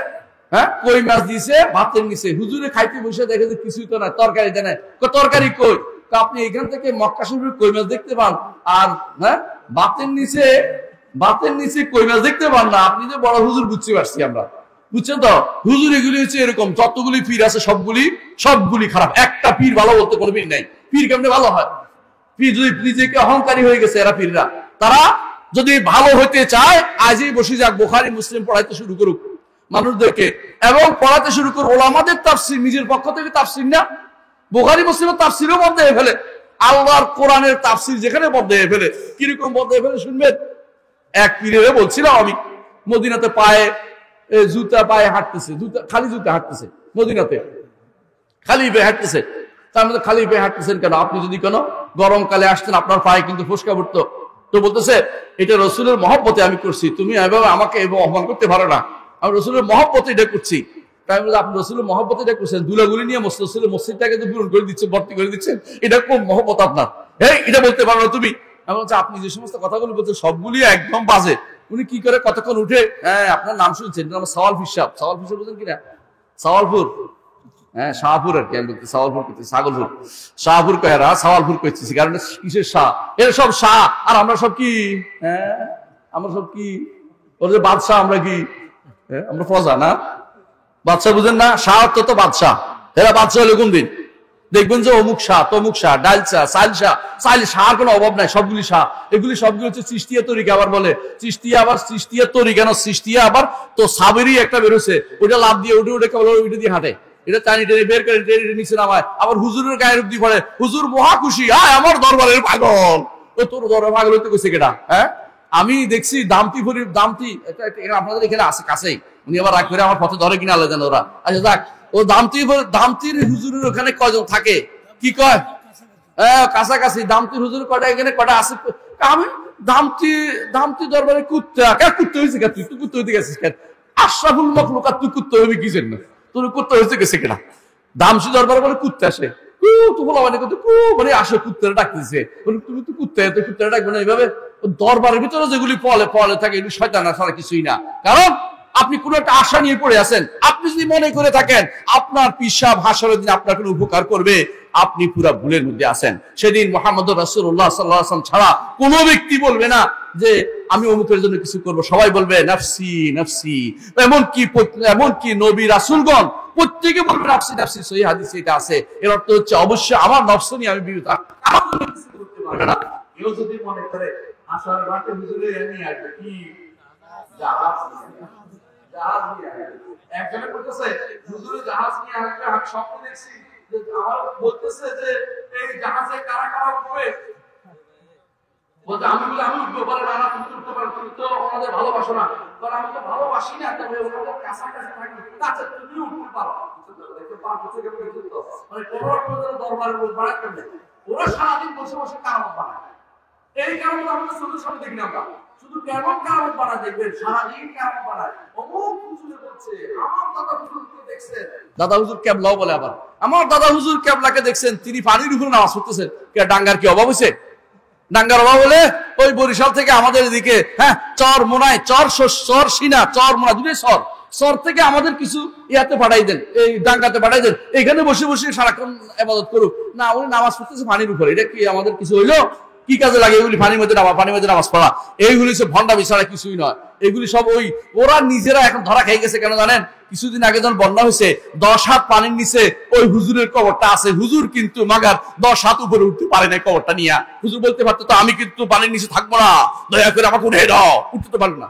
হ্যাঁ কই মাছ দিয়েছে ভাতের নিচে, হুজুরে খাইতে বসে দেখে যে কিছুই তো না, তরকারি দেয় না, তরকারি কই, আপনি এখান থেকে মক্কা শরীফের কই মাছ দেখতে পান, আর হ্যাঁ ভাতের নিচে কই মাছ দেখতে পান না, আপনি যে বড় হুজুর বুঝতে পারছি আমরা, বুঝছেন তো। হুজুর এগুলি হচ্ছে এরকম, যতগুলি পীর আছে সবগুলি খারাপ, একটা পীর ভালো বলতে কোনো পীর নাই। পীর কেমনে ভালো হয়, পীর যদি নিজেকে অহংকারী হয়ে গেছে, এরা পীররা, তারা যদি ভালো হইতে চায় আজই বসে যাক, বুখারী মুসলিম পড়াইতে শুরু করুক মানুষদেরকে, এবং পড়াতে শুরু করুক ওলামাদের তাফসীর, নিজের পক্ষ থেকে তাফসীর না, বুখারী মুসলিমের তাফসীরও বন্ধ হয়ে ফেলে, আল্লাহর কোরআনের তাফসীর যেখানে বন্ধ হয়ে ফেলে, কিরকম বন্ধ হয়ে ফেলে শুনবেন। এক পীরের বলছিলাম আমি, মদিনাতে জুতা পায়ে হাঁটতেছে, খালি জুতা হাঁটতেছে, মদিনাতে খালি পায়ে হাঁটতেছে, তার মধ্যে খালি পায়ে হাঁটতেছেন কেন, আপনি যদি কোনো গরমকালে আসতেন আপনার পায়ে কিন্তু ফোসকা পড়তো, তো বলতেছে এটা রসুলের মহব্বতে আমি করছি, তুমি এভাবে আমাকে অপমান করতে পারো না, আমি রসুলের মহব্বতে এটা করছি। তাই বলে আপনি রসুলের মহব্বতে এটা করছেন, দুলাগুলি নিয়ে রসুলের মসজিদটাকে তো পূরণ করে দিচ্ছেন, ভর্তি করে দিচ্ছেন, এটা কোন মহব্বত আপনার, এই এটা বলতে পারো না তুমি। আমি বলছি আপনি যে সমস্ত কথাগুলো বলছেন সবগুলি একদম বাজে। উনি কি করে কতক্ষণ উঠে, হ্যাঁ আপনার নাম শুনছেন, সাওয়ালপুর সাহেব, সাওয়ালপুর সাহেব বুঝেন কিনা, সাওয়ালপুর, হ্যাঁ শাহপুর আর কি, আমি বলতে সাওয়ালপুর করতেছি, ছাগলপুর, শাহপুর কহেরা সাওয়ালপুর করতেছি, কারণ কিসের শাহ, এর সব শাহ, আর আমরা সব কি, হ্যাঁ আমরা সব কি, ওর যে বাদশাহ, আমরা কি, আমরা প্রজা না, বাদশাহ বুঝেন না, শাহ তো বাদশাহ, এরা বাদশাহ হলে কোন দিন দেখবেন যে অমুক শাহ তমুক শাহ, ডাল শাহ, সাইল শাহ, কোনো অভাব নাই, সবগুলি শাহ, এগুলি সবগুলি হচ্ছে চিশতিয়া তরিকা, আবার বলে চিশতিয়া, আবার চিশতিয়া তরিকা না, চিশতিয়া আবার তো সাবেরই একটা বেরোছে, ওইটা লাভ দিয়ে উঠে ওইটা দিয়ে হাঁটে, এটা টানি টেনে বের করে নিচে নামায়, আবার হুজুরের গায়ের অব্দি পড়ে, হুজুর মহা খুশি, আমার দরবারের পাগল, ও তোর দরবার পাগল হইতে কইছে কেটা, হ্যাঁ আমি দেখছি দামতি আপনাদের এখানে আছে কাছেই, উনি আবার রাগ করে আমার পথে ধরে কিনা আলাদা ওরা, আচ্ছা যাক, ও দামতির হুজুরের ওখানে কয়জন থাকে, কি কয়, কাছাকাছি দামতির হুজুর কটা এখানে কটা আছে, আমি দামতি দরবারে কুত্তে হয়েছে কেন, তুই কুত্তে হইতে গেছিস কেন, আশরাফুল মখলুক, তুই কুত্তে হবি কি জন্য, তোর কুত্তে হয়েছে গেছে কেনা, দামসি দরবারে বলে কুত্তে আসে, মানে আসে কুত্তারা ডাকতেছে, তুমি তো কুত্তারা ডাকবে না এইভাবে, দরবারের ভিতরে যেগুলি পলে থাকে এগুলি শয়তান ছাড়া কিছুই না। কারণ আপনি কোন একটা আশা নিয়ে পড়ে আছেন, আপনি যদি মনে করে থাকেন আপনার পিশাব হাসরের দিন আপনার কোনো উপকার করবে, আপনি পুরা ভুলের মধ্যে আছেন। সেদিন মুহাম্মদ রাসূলুল্লাহ সাল্লাল্লাহু আলাইহি ওয়াসাল্লাম ছাড়া কোনো ব্যক্তি বলবে না যে আমি অমুকের জন্য কিছু করব, সবাই বলবে নাফসি নাফসি, এমনকি নবী রাসূলগণ প্রত্যেকে বলবে নাফসি নাফসি, সহিহ হাদিসে এটা আছে। এর অর্থ হচ্ছে অবশ্যই আমার নফস নিয়ে আমি বিরত, আমার কিছু করতে পারবে না। কেউ যদি মনে করে আসার বাটে হুজুরে এমনি আসবে, কি জাহাজ নিয়ে আসবে, একজনে বলতেছে হুজুরে জাহাজ নিয়ে আসবে, আমি স্বপ্ন দেখছি যে আমার বলতেছে যে এই জাহাজে কারা কারা উঠবে, বলতে আমি বলি আমি উঠবো, বলে না তুমি উঠতে পারো, তুমি তো ওনাদের ভালোবাসো না, কারণ আমি তো ভালোবাসি না, তবে ওনাদের কাছাকাছি থাকি, আচ্ছা তুমি উঠতে পারো, মানে দরবারে বাড়া কেমনে, ওরা সারাদিন বসে বসে কারামত বানায়, এই কারামত আমাদের চোখের সামনে দেখি না আমরা, শুধু কেমন কারামত বানায় দেখবেন, সারাদিন কারামত বানায়, অমুক হুজুরে বলছে আমার দাদা হুজুরকে দেখছেন, দাদা হুজুর কেবলাও বলে, আবার আমার দাদা হুজুর কেবলাকে দেখছেন, তিনি পানির উপরে নামাজ পড়তেছেন, ডাঙ্গার কি অভাব হয়েছে, ডাঙ্গার অভাব হলে ওই বরিশাল থেকে আমাদের এদিকে, হ্যাঁ চর মোনায়, চর সিনা, চর মোনা দুটোই সর থেকে আমাদের কিছু ইয়াতে পাঠাই দেন, এই ডাঙ্গাতে পাঠাই দেন, এখানে বসে বসে সারাক্ষণ ইবাদত করুক না, উনি নামাজ পড়তেছে পানির উপরে, এটা কি আমাদের কিছু হইলো, কি কাজে লাগে এগুলি, পানির মধ্যে নামাজ পড়া, এইগুলি সব ভণ্ডামি ছাড়া কিছুই নয়, এগুলি সব ওই ওরা নিজেরা এখন ধরা খেয়ে গেছে। কেন জানেন, কিছুদিন আগে যখন বন্যা হয়েছে 10 হাত পানির নিচে ওই হুজুরের কবরটা আছে, হুজুর কিন্তু মাগার 10 হাত উপরে উঠতে পারে না, কবরটা নিয়ে হুজুর বলতে পারতো তো আমি কিন্তু পানির নিচে থাকবো না, দয়া করে আমাকে উঠে দাও, উঠতে তো পারলো না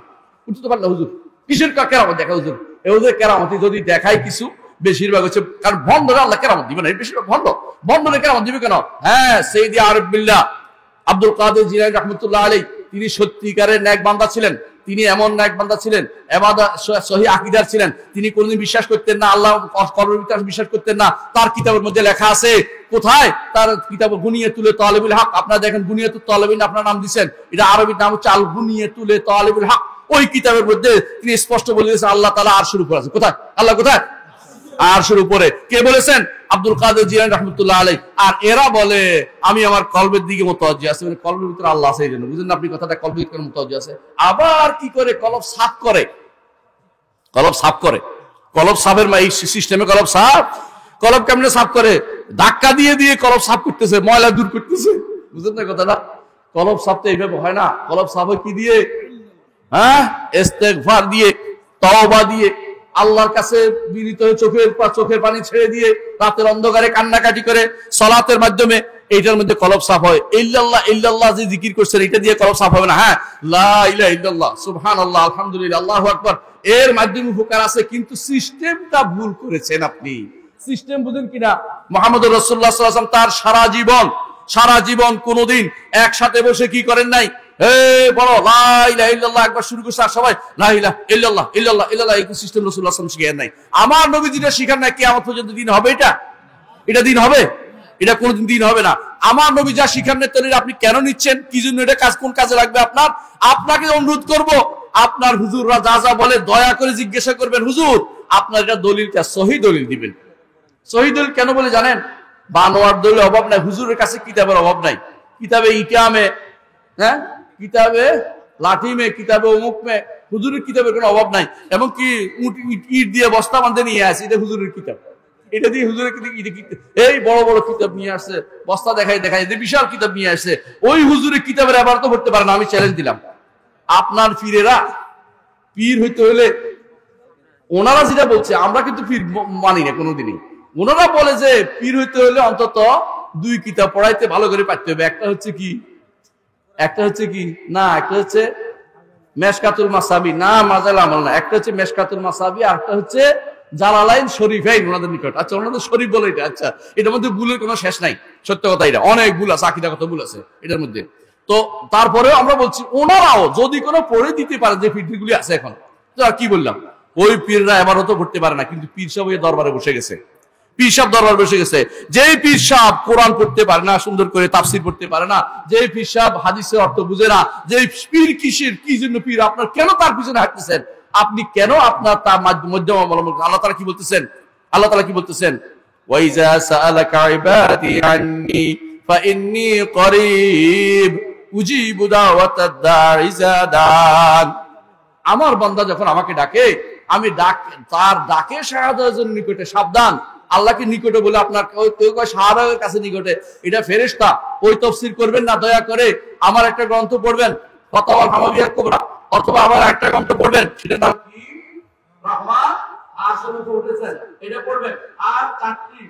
হুজুর, কিসের কেরামত দেখা হুজুর, এই হুজুর কেরামতি যদি দেখায় কিছু, বেশিরভাগ হচ্ছে কারণ ভণ্ডরা আল্লাহ কেরামত দিবে না, বেশিরভাগ ভণ্ডরে কেরামত দিবে কেন, হ্যাঁ সাইয়্যিদি আরিফ বিল্লাহ আব্দুল কাদের জিলানী রাহমাতুল্লাহ আলাইহি, তিনি সত্যিকারের নেক বান্দা ছিলেন, তিনি এমন এক বান্দা ছিলেন, ইবাদত সহিহ আকীদার ছিলেন। তিনি কোনদিন বিশ্বাস করতেন না, আল্লাহ কবরের ভিতরে বিশ্বাস করতেন না। তার কিতাবের মধ্যে লেখা আছে, কোথায়? তার কিতাব গুনিয়াতুল তালিবুল হক। আপনারা দেখেন গুনিয়াতুল তালিবিন আপনার নাম দিবেন, এটা আরবির নাম হচ্ছে আল গুনিয়াতুল তালিবুল হক। ওই কিতাবের মধ্যে তিনি স্পষ্ট বলে দিয়েছেন আল্লাহ তাআলা আরশের উপর আছে। কোথায়? আল্লাহ কোথায়? আরশের উপরে। কে বলেছেন? আব্দুল কাদের জিলানী রাহমাতুল্লাহ আলাইহি। আর এরা বলে আমি আমার কলবের দিকে মুতাওয়াজ্জি আছি, মানে কলবের ভিতরে আল্লাহ আছে, এই জন্য বুঝেন না আপনি কথাটা, কলবের ভিতরে মুতাওয়াজ্জি আছে। আবার কি করে কলব সাফ করে? কলব সাফ করে, কলব সাফের এই সিস্টেমে কলব সাফ। কলব কেমনে সাফ করে? ধাক্কা দিয়ে দিয়ে কলব সাফ করতেছে, ময়লা দূর করতেছে, বুঝেন না কথাটা? কলব সাফ তো এইভাবে হয় না। কলব সাফ হয় কি দিয়ে? হ্যাঁ, ইস্তেগফার দিয়ে, তওবা দিয়ে, আল্লাহর কাছে বিনীত হয়ে চোখের পানি ছেড়ে দিয়ে, রাতের অন্ধকারে কান্নাকাটি করে, সালাতের মাধ্যমে, এইটার মধ্যে কলব সাফ হয়। ইল্লাল্লাহ ইল্লাল্লাহ যে জিকির করছেন, এটা দিয়ে কলব সাফ হবে না। হ্যাঁ, লা ইলাহা ইল্লাল্লাহ, সুবহানাল্লাহ, আলহামদুলিল্লাহ, আল্লাহু আকবার, এর মাধ্যমে উপকার আছে, কিন্তু সিস্টেমটা ভুল করেছেন আপনি। সিস্টেম বুঝেন কিনা? মুহাম্মদুর রাসূলুল্লাহ সাল্লাল্লাহু আলাইহি ওয়াসাল্লাম তার সারা জীবন কোনোদিন একসাথে বসে কি করেন নাই? বলো লা ইলাহা ইল্লাল্লাহ, একবার শুরু করছে আর সবাই লা ইলাহা ইল্লাল্লাহ ইল্লাল্লাহ ইল্লাল্লাহ, এই সিস্টেম রাসূলুল্লাহ সাল্লাল্লাহু আলাইহি ওয়াসাল্লাম শিখায় নাই। আমার নবী যেটা শিখান নাই, কিয়ামত পর্যন্ত দিন হবে এটা দিন হবে? এটা কোনোদিন দিন হবে না। আমার নবী যা শিখান নাই, তাহলে আপনি কেন নিচ্ছেন? কি জন্য? এটা কোন কাজে লাগবে আপনার? আপনাকে অনুরোধ করব, আপনার হুজুররা যা যা বলে দয়া করে জিজ্ঞাসা করবেন, হুজুর আপনার এটা দলিলটা সহিহ দলিল দিবেন। সহিহ দলিল কেন বলে জানেন? বানোয়ার দলিলের অভাব নাই, হুজুরের কাছে কিতাবের অভাব নাই। কিতাবে ইটামে, হ্যাঁ, কিতাবে লাঠিমে, কিতাবে অমুক মে, হুজুরের কিতাবের কোনো অভাব নাই। এবং কি ইট দিয়ে বস্তা বাঁধে নিয়ে আসে, এটা হুজুরের কিতাব। এটা দিয়ে হুজুরের এই বড় বড় কিতাব নিয়ে আসছে, বস্তা দেখাই বিশাল কিতাব নিয়ে আসছে। ওই হুজুরের কিতাবের আবার তো পড়তে পারে না। আমি চ্যালেঞ্জ দিলাম, আপনার পীরেরা, পীর হইতে হলে ওনারা যেটা বলছে, আমরা কিন্তু পীর মানি না কোনোদিনই। ওনারা বলে যে পীর হইতে হলে অন্তত 2 কিতাব পড়াইতে ভালো করে পারতে হবে। একটা হচ্ছে কি না, একটা হচ্ছে মেশকাতুল মাসাবি, না মাজাল আমল না, একটা হচ্ছে মেশকাতুল মাসাবি, আর একটা হচ্ছে জালালাইন শরীফাইন ওনাদের নিকট। আচ্ছা, ওনাদের শরীফ বলে এটা। আচ্ছা, এটার মধ্যে ভুলের কোনো শেষ নাই, সত্য কথা, এটা অনেক ভুল আছে, আকীদাগত ভুল আছে এটার মধ্যে। তো তারপরেও আমরা বলছি, ওনারাও যদি কোনো পড়ে দিতে পারে, যে পীরগুলি আছে এখন, তো আর কি বললাম, ওই পীররা এবারও তো পড়তে পারে না, কিন্তু পীর সাহেব ওই দরবারে বসে গেছে। পীর সাহেব দরবার বসে গেছে। যেই পীর সাহেব কোরআন পড়তে পারে না, সুন্দর করে তাফসীর পড়তে পারে না, যেই পীর সাহেব হাদিসের অর্থ বুঝে না, যেই পীর কি জন্য পীর, আপনার কেন তার পিছনে হাঁটতেছেন? আপনি কেন আপনার তার মধ্যম অবলম্বন? আল্লাহ তাআলা কি বলতেছেন? আল্লাহ তাআলা কি বলতেছেন? ওয়াইজা সাআলাকা ইবাদি আন্নী ফাইন্নী করিব উজিবু দাওয়াতাদ দাঈ ইযা দান। আমার বান্দা যখন আমাকে ডাকে, আমি তার ডাকে সাড়া দেওয়ার জন্য নিকটে। সাবধান, আল্লাহকে নিকটে বলে আপনার কেউ সাহাবাদের কাছে নিকটে, এটা ফেরেশতা। ওই তাফসীর করবেন না, দয়া করে আমার একটা গ্রন্থ পড়বেন, ফাতাওয়াল হামাবিয়াত কুবরা, অথবা আমার একটা গ্রন্থ পড়বেন, সেটা নাম কি? রাহমান আরশের উপরে উঠেছেন, এটা পড়বেন। আর 4টি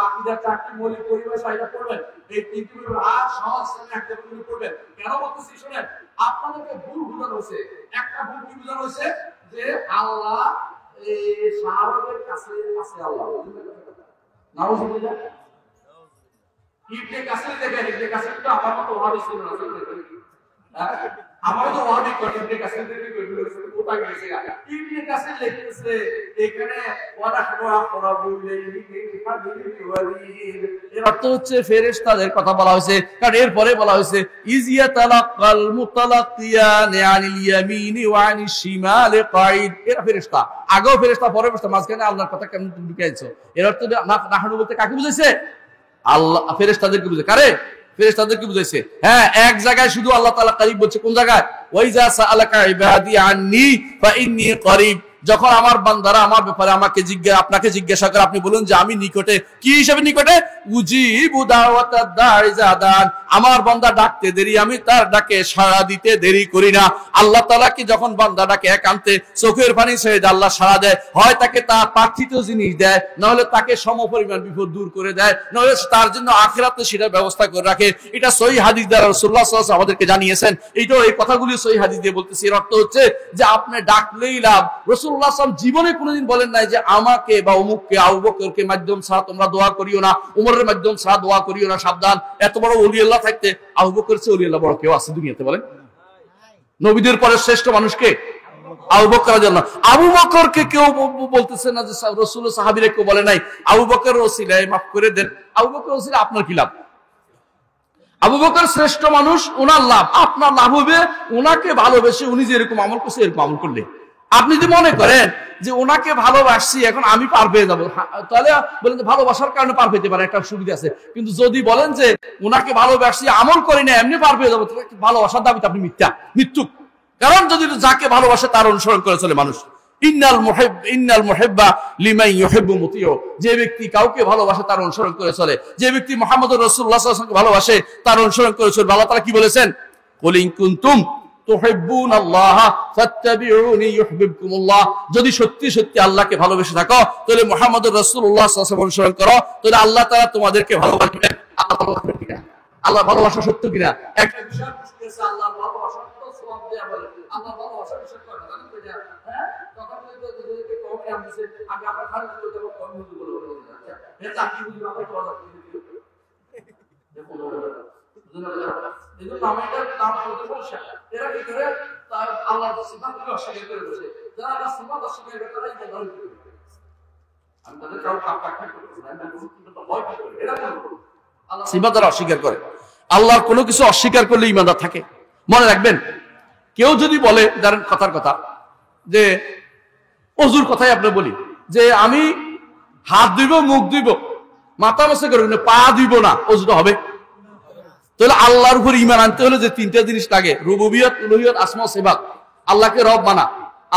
আকীদার 4টি মৌলিক পরিভাষা, এটা পড়বেন। এই 3টি আর সহজ শ্রেণী একটা করে পড়বেন। কেন বলতেছি শুনেন, আপনাদেরকে ভুল বুঝানো হয়েছে। একটা ভুল কি বুঝানো হয়েছে? যে আল্লাহ সাহাবাদের কাছে আছে আল্লাহ। নাউজুবিল্লাহ। ইবনে কাসির দেখেন, ইবনে কাসির তো আমার মতো ওয়াহাবি ছিল না, আমার তো ওয়াহাবি কোন ইবনে কাসির দেখে কোথা গেছে? ইবনে কাসির লিখতেছে এখানে ওয়ালা খরা বইলেই এর অর্থ হচ্ছে ফেরেশতাদের কথা বলা হয়েছে। কারণ এরপরে বলা হয়েছে ইজিয়া তালাক্কাল মুতালাক্কিয়ান আনিল ইয়ামিনি ওয়া আনিশ শিমালি কাঈদ। এরা ফেরেশতা, আগেও ফেরেশতা, পরে ফেরেশতা, মাঝখানে আল্লাহর কথা কেমন তুমি ঢুকাইছো? এর অর্থ নাহনু বলতে কাকে বুঝাইছে? আল্লাহ ফেরেশতাদেরকে বুঝায়। কারে? ফেরেশতাদেরকে বুঝাইছে। হ্যাঁ, এক জায়গায় শুধু আল্লাহ তাআলা করিব বলছে। কোন জায়গায়? ওয়াইজা সাআলাকা ইবাদি আন্নী ফাইন্নী করিব। যখন আমার বান্দারা আমার ব্যাপারে আপনাকে জিজ্ঞাসা করে, আপনি বলুন যে আমি নিকটে। কি হিসেবে নিকটে? উজিবু দাওয়াতাদ দাঈ ইযা দান। আমার বান্দা ডাকতে দেরি, আমি তার ডাকে সাড়া দিতে দেরি করি না। আল্লাহ তাআলা কি যখন বান্দা ডাকে একান্তে চোখের পানি ছেড়ে আল্লাহ সাড়া দেয়, হয় তাকে তার প্রার্থিত জিনিস দেয়, না হলে তাকে সমপরিমাণ বিপদ দূর করে দেয়, না হলে তার জন্য আখিরাতে সেটা ব্যবস্থা করে রাখে। এটা সহিহ হাদিস দ্বারা রাসূলুল্লাহ সাল্লাল্লাহু আলাইহি ওয়াসাল্লাম আমাদেরকে জানিয়েছেন। এইটাও, এই কথাগুলি সহিহ হাদিস দিয়ে বলতেছি। এর অর্থ হচ্ছে যে আপনি ডাকলেই লাভ। রাসূলুল্লাহ সাল্লাল্লাহু আলাইহি ওয়াসাল্লাম জীবনে কোনোদিন বলেন নাই যে আমাকে বা অমুককে, আবু বকরকে মাধ্যম ছাড়া তোমরা দোয়া করিও না, উমরের মাধ্যম ছাড়া দোয়া করিও না, সাবধান। এত বড় ওলি আল্লাহ থাকতে আবু বকর চেয়ে ওলি আল্লাহ বড় কেউ আছে দুনিয়াতে? বলেন, নবীদের পরে শ্রেষ্ঠ মানুষকে আবু বকর রাদিয়াল্লাহু আনহু। আবু বকরকে কেউ বলতেছে না যে রাসূল সাহাবীরা কেউ বলে নাই আবু বকর ওসিলায় মাফ করে দেন, আবু বকর ওসিলা আপনার কি লাভ? আবু বকর শ্রেষ্ঠ মানুষ, ওনার লাভ, আপনার লাভ হবে ওনাকে ভালোবেসে উনি যে এরকম আমল করছে এরকম আমল করলে। আপনি যদি মনে করেন যে ওনাকে ভালোবাসছি এখন আমি পার পেয়ে যাবো, তাহলে বলেন যে ভালোবাসার কারণে পার পেতে পারে, একটা সুবিধা আছে। কিন্তু যদি বলেন যে ওনাকে ভালোবাসছি আমল করি না এমনি পার পেয়ে যাবো, ভালোবাসার দাবিতে আপনি মৃত্যু। কারণ যদি যাকে ভালোবাসে তার অনুসরণ করে চলে মানুষ। ইন্নাল মুহিব্বা লিমান ইউহিব্বু মুতিউ, যে ব্যক্তি কাউকে ভালোবাসে তার অনুসরণ করে চলে, যে ব্যক্তি মুহাম্মদুর রাসূলুল্লাহ সাল্লাল্লাহু আলাইহি ওয়াসাল্লামকে ভালোবাসে তার অনুসরণ করে চলে। আল্লাহ তাআলা কি বলেছেন? কুল ইন কুনতুম তুহিব্বুনাল্লাহ ফাত্তাবিউনি ইউহিব্বুকুমুল্লাহ, যদি সত্যি সত্যি আল্লাহকে ভালোবেসে থাকো তাহলে মুহাম্মদুর রাসূলুল্লাহ সাল্লাল্লাহু আলাইহি ওয়াসাল্লাম অনুসরণ করো, তাহলে আল্লাহ তাআলা তোমাদেরকে ভালোবাসবেন। আল্লাহ ভালোবাসবেন কিনা? আল্লাহ ভালোবাসা সত্য কিনা? একটা বিষয় বুঝতেছে আল্লাহর ভালোবাসা তো সওয়াব দেয়া বলে, আল্লাহ ভালোবাসা বিষয় করে জানেন তো এটা? হ্যাঁ, তখন যদি কওমে আমছে আগে আমরা খালি বলতে হবে কওমে বলে বলে আচ্ছা এটা কি বুঝি আমরা তো কথা বলি দেখো এজন্য আমাদের নাম বলতে সমস্যা। এরা কি করে আল্লাহর সিফাতকে অস্বীকার করে বসে, যারা আল্লাহর সিফাত অস্বীকার করে তারাই ইমান করে। আমি তাদের কাউ কাপড় করতেছি না, আমি কিন্তু তো ভয় করে এরা আল্লাহ সিফাত অস্বীকার করে। আল্লাহর কোনো কিছু অস্বীকার করলে ইমানদার থাকে। মনে রাখবেন, কেউ যদি বলে ধরেন কথার কথা যে অজুর কথাই আপনি বলি যে আমি হাত ধুইব, মুখ ধুইব, মাথা মশা করব না, পা ধুইব না, অজুটা হবে? তাহলে আল্লাহর উপর ঈমান আনতে হলে যে তিনটা জিনিস লাগে, রুবুবিয়ত, উলুহিয়ত, আসমা ও সিফাত। আল্লাহকে রব মানা,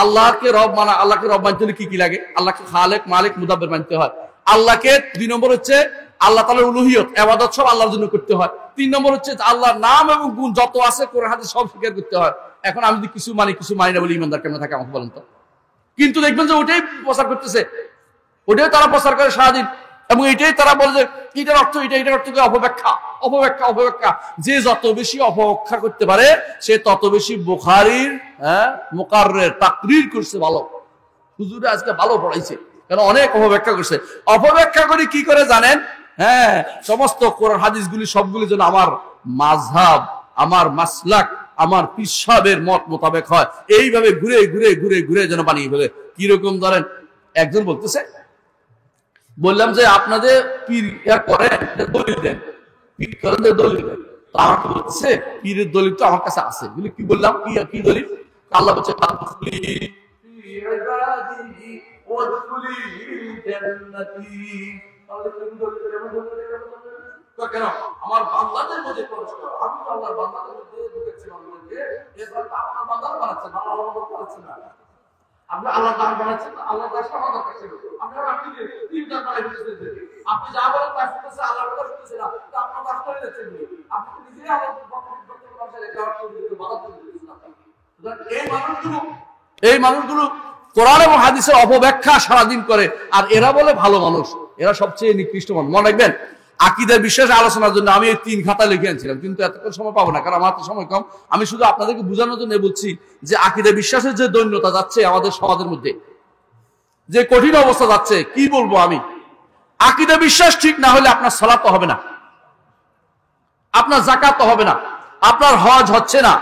আল্লাহকে রব মানা, আল্লাহকে রব মানতে হলে কি কি লাগে? আল্লাহকে খালেক, মালিক, মুদাব্বির মানতে হয়। আল্লাহকে 2 নম্বর হচ্ছে আল্লাহ তাআলার উলুহিয়ত, ইবাদত সব আল্লাহর জন্য করতে হয়। 3 নম্বর হচ্ছে আল্লাহর নাম এবং গুণ যত আছে কোরআন হাদিস সব স্বীকার করতে হয়। এখন আমি যদি কিছু মানি কিছু মানি না বলে ঈমানদার কেমন থাকে আমাকে বলেন তো? কিন্তু দেখবেন যে ওটাই প্রচার করতেছে, ওটাই তারা প্রচার করে সারাদিন, এবং এটাই তারা বলে যে এটার অর্থ এটা, এটার অর্থ অপব্যাখ্যা, অপব্যাখ্যা, অপব্যাখ্যা। যে যত বেশি অপব্যাখ্যা করতে পারে সে তত বেশি বুখারীর মুকাররির তাকরীর করছে ভালো। হুজুরে আজকে ভালো পড়াইছে, কারণ অনেক অপব্যাখ্যা করছে। অপব্যাখ্যা করে কি করে জানেন? হ্যাঁ, সমস্ত কোরআন হাদিসগুলি সবগুলি যেন আমার মাযহাব, আমার মাসলাক, আমার পীর সাহেবের মত মোতাবেক হয়, এইভাবে ঘুরে ঘুরে ঘুরে ঘুরে যেন বানিয়ে ফেলে। কিরকম ধরেন, একজন বলতেছে, বললাম যে আপনাদের পীর করে দলিল দেন, পীর করেন দলিল দেন। তো আমাকে বলছে পীরের দলিল তো আমার কাছে আছে। কি বললাম? কি দলিল? আল্লাহ বলছে কেন আমার বান্দাদের মধ্যে প্রবেশ করো, আমি তো আল্লাহর বান্দাদের মধ্যে ঢুকেছি মানুষকে, এবার আপনার বান্দারা বানাচ্ছেন না, আল্লাহ বানাচ্ছেন না, আপনি আল্লাহ দান বানাচ্ছেন না, আল্লাহ দান সমাধান করছেন। আপনারা আপনি তিনটা বানাই দিতেছেন, আপনি যা বলেন তা শুনতেছে, আল্লাহর কথা শুনতেছে না, তো আপনার দান করে যাচ্ছেন, আপনি তো নিজেই আল্লাহর এই মানুষগুলো কোরআন এবং হাদিসের অপব্যাখ্যা সারাদিন করে, আর এরা বলে ভালো মানুষ, এরা সবচেয়ে নিকৃষ্ট মানুষ। মনে রাখবেন, আকীদার বিশ্বাস আলোচনার জন্য আমি এই 3 খাতা লিখে আনছিলাম, কিন্তু এতক্ষণ সময় পাবো না, কারণ আমার তো সময় কম। আমি শুধু আপনাদেরকে বোঝানোর জন্য বলছি যে আকীদার বিশ্বাসের যে দৈন্যতা যাচ্ছে আমাদের সমাজের মধ্যে, যে কঠিন অবস্থা যাচ্ছে, কি বলবো আমি। আকীদা বিশ্বাস ঠিক না হলে আপনার সালাত তো হবে না, আপনার যাকাত তো হবে না, আপনার হজ হচ্ছে না।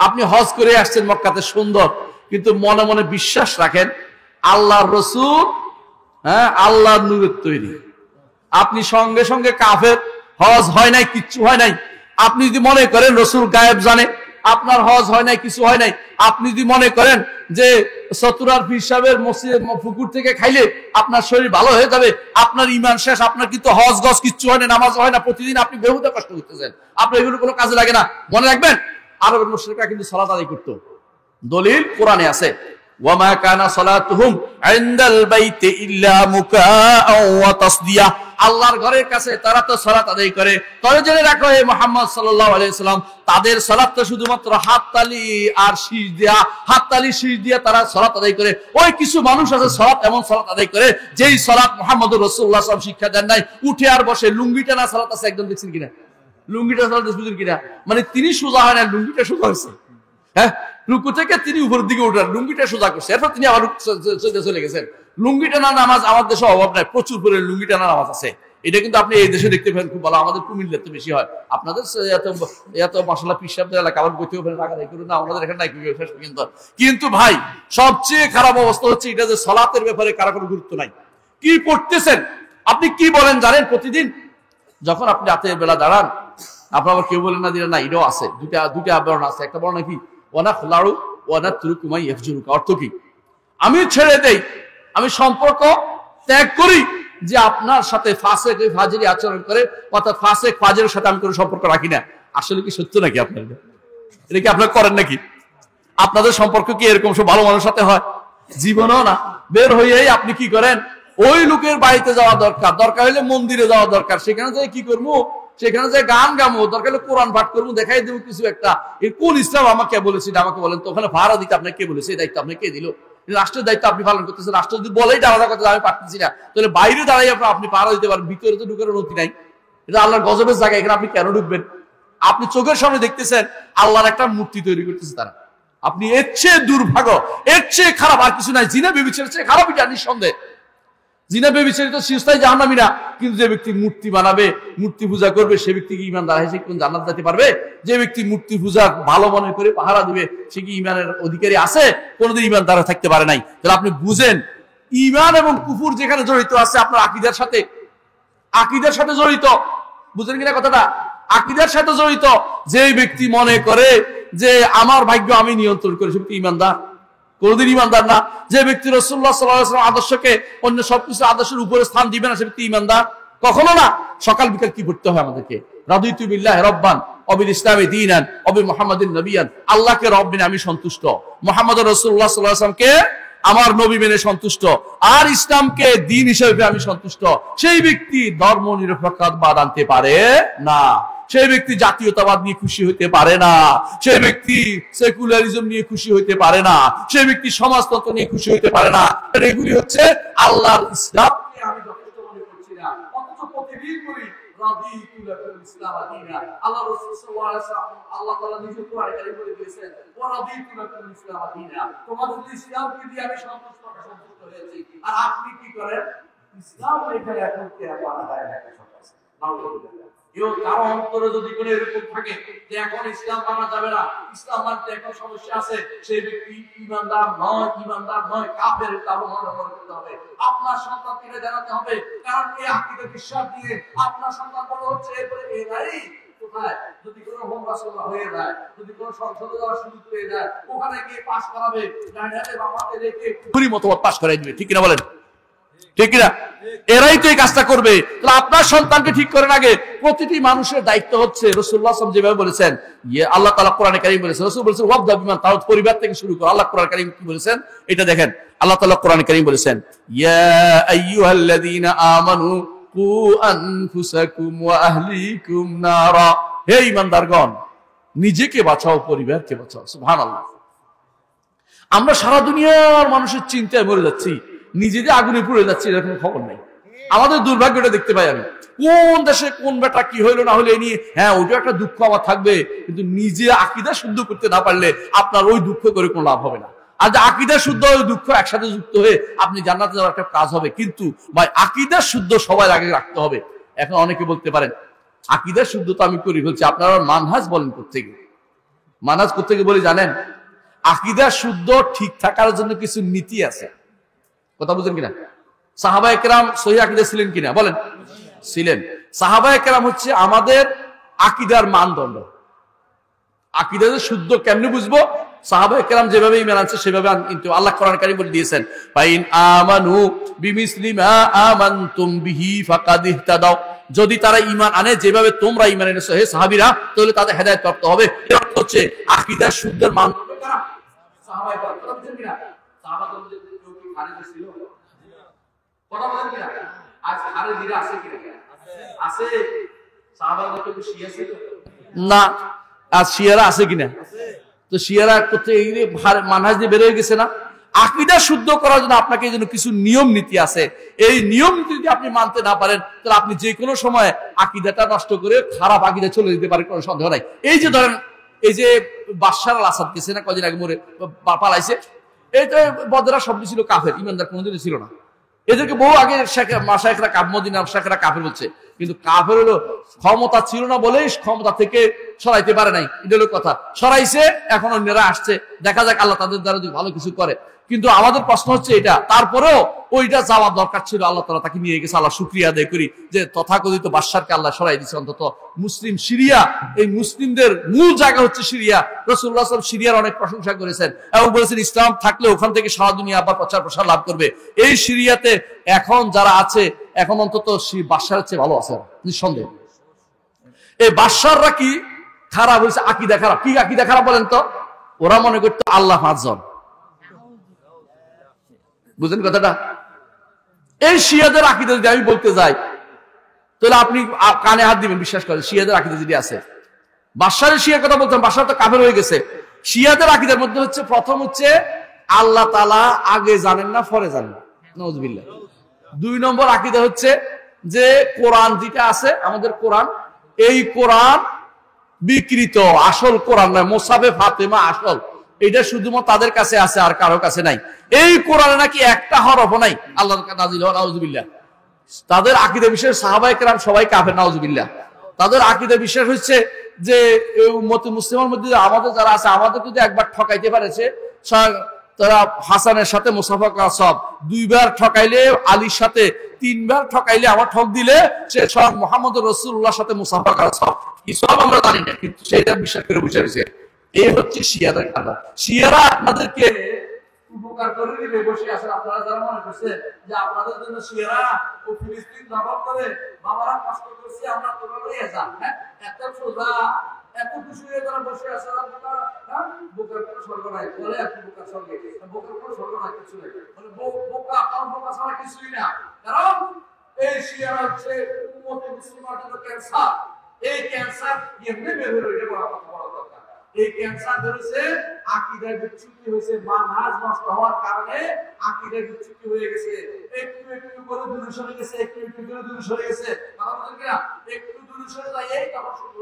আপনি হজ করে আসছেন মক্কাতে, সুন্দর, কিন্তু মনে মনে বিশ্বাস রাখেন আল্লাহর রাসূল আল্লাহর নূরের তৈরি। আপনি সঙ্গে সঙ্গে কাফের, হজ হয় নাই, কিচ্ছু হয় নাই। আপনি যদি মনে করেন রাসূল গায়েব জানে, আপনার হজ হয় নাই, কিছু হয় নাই। আপনি যদি মনে করেন যে চতুরার পীর সাহেবের মসজিদের পুকুর থেকে খাইলে আপনার শরীর ভালো হয়ে যাবে, আপনার ঈমান শেষ, আপনার কিন্তু হজ গজ কিচ্ছু হয় না, নামাজ হয় না, প্রতিদিন আপনি বেহুদা কষ্ট করতেছেন, আপনার এগুলো কোনো কাজে লাগে না। মনে রাখবেন, আরবের মুশরিকরা কিন্তু সালাত আদায় করত, দলিল কোরআনে আছে, ওয়ামা কানা সালাতুহুম ইনদাল বাইতি ইল্লা মুকাআ ওয়া তাসদিয়া। আল্লাহর ঘরের কাছে তারা তো সালাত আদায় করে। তবে জেনে রাখো হে মুহাম্মদ সাল্লাল্লাহু আলাইহি ওয়াসাল্লাম, তাদের সালাতটা শুধুমাত্র হাততালি আর শীষ দিয়া, হাততালি শীষ দিয়া তারা সালাত আদায় করে। ওই কিছু মানুষ আছে সালাত এমন সালাত আদায় করে যেই সালাত মুহাম্মদুর রাসূলুল্লাহ সাল্লাল্লাহু আলাইহি ওয়াসাল্লাম শিক্ষা দেন নাই। উঠে আর বসে, লুঙ্গিটা না সালাত আছে, একদম দেখছেন কিনা লুঙ্গিটা সালাত বুঝুন কিনা, মানে তিনি সোজা হয় না, লুঙ্গিটা সোজা হয়েছে। হ্যাঁ, রুকু থেকে তিনি উপরের দিকে উঠার, লুঙ্গিটা সোজা করছে, এরপর তিনি আবার চলে গেছেন। লুঙ্গি টানা নামাজ আমার দেশে অভাব নাই, প্রচুর পরিমাণে লুঙ্গি টানা নামাজ আছে। এটা কিন্তু আপনি এই দেশে দেখতে পারেন খুব ভালো, আমাদের কুমিল্লাতে বেশি হয়, আপনাদের এত মশলা পিসাবদের এলাকা আবার বইতে পারেন টাকা দেয় করুন না, আমাদের এখানে নাই কিন্তু ভাই সবচেয়ে খারাপ অবস্থা হচ্ছে এটা যে সালাতের ব্যাপারে কারো কোনো গুরুত্ব নাই। কি পড়তেছেন আপনি, কি বলেন জানেন? প্রতিদিন যখন আপনি রাতের বেলা দাঁড়ান, আপনার আবার কেউ বলেন না দিলেন না, এটাও আছে, দুইটা বর্ণ আছে। একটা বর্ণ কি ওয়ানা খোলাড়ু ওয়ানা তুরুকুমাই ইফজুরুকা, অর্থ কি? আমি ছেড়ে দেই, আমি সম্পর্ক ত্যাগ করি যে আপনার সাথে ফাসেক ফাজিরি আচরণ করে, অর্থাৎ ফাসেক ফাজিরের সাথে আমি কোনো সম্পর্ক রাখি না। আসলে কি সত্য নাকি? আপনার এটা কি আপনারা করেন নাকি? আপনাদের সম্পর্ক কি এরকম সব ভালো মানুষের সাথে হয়? জীবনও না। বের হইয়াই আপনি কি করেন? ওই লোকের বাড়িতে যাওয়া দরকার, দরকার হলে মন্দিরে যাওয়া দরকার, সেখানে যাই কি করবো? সেখানে যে গান গামো, দরকার হলে কোরআন পাঠ করবো, দেখাই দেবো কিছু একটা। এর কোন ইসলাম আমাকে বলেছে? আমাকে বলেন তো। ওখানে ভাড়া দিতে আপনাকে কে বলেছে? এই দায়িত্ব আপনাকে কে দিল? রাষ্ট্রের দায়িত্ব আপনি পালন করতেছেন। রাষ্ট্র যদি বলেই দাঁড়ানোর কথা আমি পারতেছি না, তাহলে বাইরে দাঁড়াই আপনি পাহারা দিতে পারেন, ভিতরে তো ঢুকার অনুমতি নাই। এটা আল্লাহর গজবের জায়গা, এখানে আপনি কেন ঢুকবেন? আপনি চোখের সামনে দেখতেছেন আল্লাহর একটা মূর্তি তৈরি করতেছে তারা। আপনি এর চেয়ে দুর্ভাগ্য, এর চেয়ে খারাপ আর কিছু নাই। জিনা ব্যভিচারের চেয়ে খারাপ এটা নিঃসন্দেহে। জিনা ব্যভিচারিত শিরস্থায়ী জাহান্নামীরা, কিন্তু যে ব্যক্তি মূর্তি বানাবে, মূর্তি পূজা করবে, সে ব্যক্তি কি ইমানদার হয়? সে কোন জান্নাত যেতে পারবে? যে ব্যক্তি মূর্তি পূজা ভালো মনে করে পাহারা দিবে, সে কি ইমানের অধিকারী আছে? কোনোদিন ইমানদার থাকতে পারে নাই। তাহলে আপনি বুঝেন, ইমান এবং কুফুর যেখানে জড়িত আছে আপনার আকীদার সাথে, আকীদার সাথে জড়িত। বুঝলেন কিনা কথাটা? আকীদার সাথে জড়িত। যে ব্যক্তি মনে করে যে আমার ভাগ্য আমি নিয়ন্ত্রণ করি, সে ব্যক্তি ইমানদার? কোনদিন ইমানদার না। যে ব্যক্তি রাসূলুল্লাহ সাল্লাল্লাহু আলাইহি ওয়াসাল্লাম আদর্শকে অন্য সবকিছু আদর্শের উপরে স্থান দিবে না, সে ব্যক্তি ইমানদার? কখনো না। সকাল বিকাল কি পড়তে হয় আমাদেরকে? রাদিতু বিল্লাহি রাব্বান ওয়া বিল ইসলামি দীনান ওয়া বি মুহাম্মাদিন নবিয়ান। আল্লাহকে রব মেনে আমি সন্তুষ্ট, মুহাম্মদ রাসূলুল্লাহ সাল্লাল্লাহু আলাইহি ওয়াসাল্লামকে আমার নবী মেনে সন্তুষ্ট, আর ইসলামকে দ্বীন হিসেবে আমি সন্তুষ্ট। সেই ব্যক্তি ধর্ম নিরপেক্ষতাবাদ আনতে পারে না। সেই ব্যক্তি জাতীয়তাবাদ নিয়ে খুশি হইতে পারে না। সেই ব্যক্তি সেকুলারিজম নিয়ে খুশি হইতে পারে না। সেই ব্যক্তি সমাজতন্ত্র নিয়ে খুশি হইতে পারে না। এগুলি হচ্ছে আল্লাহর ইসলামকে আমি যথেষ্ট মনে করছি না, অথচ প্রতিদিন বলি রাদিতু লাকুল ইসলাম দীনা। আল্লাহ রাসূল সাল্লাল্লাহু আলাইহি ওয়াসাল্লাম, আল্লাহ তাআলা নিজে কোরআনে কারীমে বলে দিয়েছেন, ওয়া রাদিতু লাকুল ইসলাম দীনা, তোমাদের ইসলামকে দিয়ে আমি সন্তুষ্ট হয়েছি। আর আপনি কি করেন? ইসলাম এখানে এখন কে আনা হয় না সব। কারো অন্তরে যদি কোনো এরকম থাকে যে এখন ইসলাম মানা যাবে না, ইসলাম মানতে এখন সমস্যা আছে, সেই ব্যক্তি ইমানদার নয়, কাফের। তারও মনে করতে হবে, আপনার সন্তানকে জানাতে হবে, কারণ এই আকীদা বিশ্বাস দিয়ে আপনার সন্তান বড় হচ্ছে, এরপরে এই নাই কোথায় যদি কোনো হোমরাসলা হয়ে যায়, যদি কোনো সংসদে যাওয়ার সুযোগ পেয়ে যায়, ওখানে গিয়ে পাস করাবে, ডাইনাতে বাবাতে রেখে পুরি মতবাদ পাস করাই দিবে। ঠিক কিনা বলেন? ঠিক কিনা? এরাই তো এই কাজটা করবে। আপনার সন্তানকে ঠিক করেন আগে। প্রতিটি মানুষের দায়িত্ব হচ্ছে রাসূলুল্লাহ সাল্লাল্লাহু আলাইহি ওয়াসাল্লাম যেভাবে বলেছেন, আল্লাহ তাআলা কোরআনে কারীম বলেছেন, রাসূল বলেছেন ওয়াবদা বিমান তাওয়াত, পরিবার থেকে শুরু করো। আল্লাহ কোরআনে কারীম কি বলেছেন এটা দেখেন। আল্লাহ তাআলা কোরআনে কারীম বলেছেন, ইয়া আইয়ুহাল্লাযীনা আমানু কু আনফুসাকুম ওয়া আহলিকুম নারা। হে ঈমানদারগণ, নিজেকে বাঁচাও, পরিবারকে বাঁচাও। সুবহানাল্লাহ। আমরা সারা দুনিয়ার মানুষের চিন্তায় মরে যাচ্ছি, নিজেদের আগুনে পুড়ে যাচ্ছি, এরকম খবর নাই। আমাদের দুর্ভাগ্যটা দেখতে পাই আমি, কোন দেশে কোন বেটা কি হইলো না হলে এই নিয়ে, হ্যাঁ ওইটা একটা দুঃখ আমার থাকবে, কিন্তু নিজে আকীদা শুদ্ধ করতে না পারলে আপনার ওই দুঃখ করে কোনো লাভ হবে না। আর যে আকীদা শুদ্ধ ওই দুঃখ একসাথে যুক্ত হয়ে আপনি জান্নাতে যাওয়ার একটা কাজ হবে, কিন্তু ভাই আকীদা শুদ্ধ সবার আগে রাখতে হবে। এখন অনেকে বলতে পারেন আকীদা শুদ্ধ তো আমি করি, বলছি আপনারা মানহাজ বলেন কোত্থেকে? মানহাজ কোত্থেকে বলি জানেন? আকীদা শুদ্ধ ঠিক থাকার জন্য কিছু নীতি আছে। কথা বুঝেন কিনা? সাহাবায়ে কেরাম সহিহ আকীদা ছিলেন কিনা বলেন? ছিলেন। সাহাবায়ে কেরাম হচ্ছে আমাদের আকীদার মানদণ্ড। আকীদা যে শুদ্ধ কেমনে বুঝবো? সাহাবায়ে কেরাম যেভাবে ঈমান আনছে সেভাবে কিন্তু আল্লাহ কোরআন কারীমে বলে দিয়েছেন, ফাইন আমানু বিমিসলি মা আমানতুম বিহি ফাকাদ ইহতাদাও। যদি তারা ঈমান আনে যেভাবে তোমরা ঈমান এনেছো হে সাহাবীরা, তাহলে তাদের হেদায়েত প্রাপ্ত হবে। এর অর্থ হচ্ছে আকীদা শুদ্ধের মানদণ্ড কারা? সাহাবায়ে কেরাম। কথা বুঝেন কিনা? সাহাবাগণ যে কেউ কি খারেজি ছিল? কথা বলেন কিনা? আজ খারেজিরা আছে কিনা? আছে। সাহাবাগণ কেউ শিয়া ছিল না, আজ শিয়ারা আছে কিনা? তো শিয়ারা করতে এই মানহাজ দিয়ে বের হয়ে গেছে না? আকীদা শুদ্ধ করার জন্য আপনাকে এই জন্য কিছু নিয়ম নীতি আছে। এই নিয়ম নীতি যদি আপনি মানতে না পারেন, তাহলে আপনি যে কোনো সময় আকীদাটা নষ্ট করে খারাপ আকীদা চলে যেতে পারে, কোনো সন্দেহ নাই। এই যে ধরেন, এই যে বাশার আল আসাদ গেছে না, কদিন আগে মরে পালাইছে, এই তো বদরা শব্দ ছিল কাফের, ইমানদার কোনোদিনই ছিল না। এদেরকে বহু আগে মাশায়েখরা মদিনা শেখরা কাফের বলছে, কিন্তু কাফের হলো ক্ষমতা ছিল না বলেই ক্ষমতা থেকে সরাইতে পারে নাই, এটা হলো কথা। সরাইছে, এখন অন্যরা আসছে, দেখা যাক আল্লাহ তাদের দ্বারা যদি ভালো কিছু করে। কিন্তু আমাদের প্রশ্ন হচ্ছে এটা, তারপরেও ওইটা যাওয়ার দরকার ছিল, আল্লাহ তাআলা তাকে নিয়ে গেছে। আল্লাহ শুকরিয়া আদায় করি যে তথাকথিত বাশশারকে আল্লাহ সরাই দিয়েছে। অন্তত মুসলিম সিরিয়া, এই মুসলিমদের মূল জায়গা হচ্ছে সিরিয়া। রাসূলুল্লাহ সাল্লাল্লাহু আলাইহি ওয়াসাল্লাম সিরিয়ার অনেক প্রশংসা করেছেন এবং বলেছেন ইসলাম থাকলে ওখান থেকে সারা দুনিয়া আবার প্রচার প্রসার লাভ করবে। এই সিরিয়াতে এখন যারা আছে, এখন অন্তত বাশশারের চেয়ে ভালো আছে নিঃসন্দেহ। এই বাশশাররা কি খারাপ হয়েছে? আকীদা খারাপ। কি আকীদা খারাপ বলেন তো? ওরা মনে করতো আল্লাহ 5 জন। বুঝলেন কথাটা? এই শিয়াদের আকীদা যদি আমি বলতে যাই, তাহলে আপনি কানে হাত দিবেন, বিশ্বাস করেন শিয়াদের আকীদা যদি আছে। বাশশারের শিয়ার কথা বলতাম, বাশশার তো কাফের হয়ে গেছে। শিয়াদের আকীদার মধ্যে হচ্ছে, প্রথম হচ্ছে আল্লাহ তাআলা আগে জানেন না, পরে জানেন, নাউযুবিল্লাহ। 2 নম্বর আকীদা হচ্ছে যে কোরআন যেটা আছে, আমাদের কোরআন, এই কোরআন বিকৃত, আসল কোরআন নয়, মুসাফে ফাতেমা আসল, এটা শুধুমাত্র তাদের কাছে আছে, আর কারো কাছে নাই। এই কোরআনে নাকি একটা হরফও নাই আল্লাহর নাযিল হওয়া, নাউযুবিল্লাহ। তাদের আকীদা বিষয়ে সাহাবায়ে কেরাম সবাই কাফের, নাউযুবিল্লাহ। তাদের আকীদা বিষয় হচ্ছে যে উম্মতে মুসলিমের মধ্যে আমাদের যারা আছে, আমাদের যদি একবার ঠকাইতে পারেছে, তারা হাসানের সাথে মুসাফা করা সব, 2 বার ঠকাইলে আলীর সাথে, 3 বার ঠকাইলে, আমার ঠক দিলে সে সব মুহাম্মদুর রাসূলুল্লাহর সাথে মুসাফা করা সব, কি সব আমরা জানি না, কিন্তু সেটা বিশ্বাস করে বুঝাইছে। এই হচ্ছে শিয়াদের কাদা। শিয়ারা আপনাদেরকে উপকার করে দিবে, বসে আছেন আপনারা যারা মনে করছেন যে আপনাদের জন্য শিয়ারা ও ফিলিস্তিন দখল করে বাবারা কষ্ট করছে, আমরা তোমরা লইয়া যান, হ্যাঁ, এত সোজা, এত কিছু হয়ে যারা বসে আছে, আপনারা বুকের কোনো স্বর্গ নাই, বলে একটু বুকের স্বর্গে, বুকের কোনো স্বর্গ নাই, কিছু নাই, মানে বোকা কারণ বোকা ছাড়া কিছুই না। কারণ এই শিয়ারা হচ্ছে উম্মতে মুসলিমার জন্য ক্যান্সার। এই ক্যান্সার এমনি বের হয়ে এটা বড় দরকার। এই ক্যান্সার ধরেছে, আকীদার বিচ্যুতি হয়েছে, মানহাজ নষ্ট হওয়ার কারণে আকীদার বিচ্যুতি হয়ে গেছে, একটু একটু করে দূরে সরে গেছে, একটু একটু করে দূরে সরে গেছে, কথা বলেন কিনা? একটু দূরে সরে যায়, এই তখন শুরু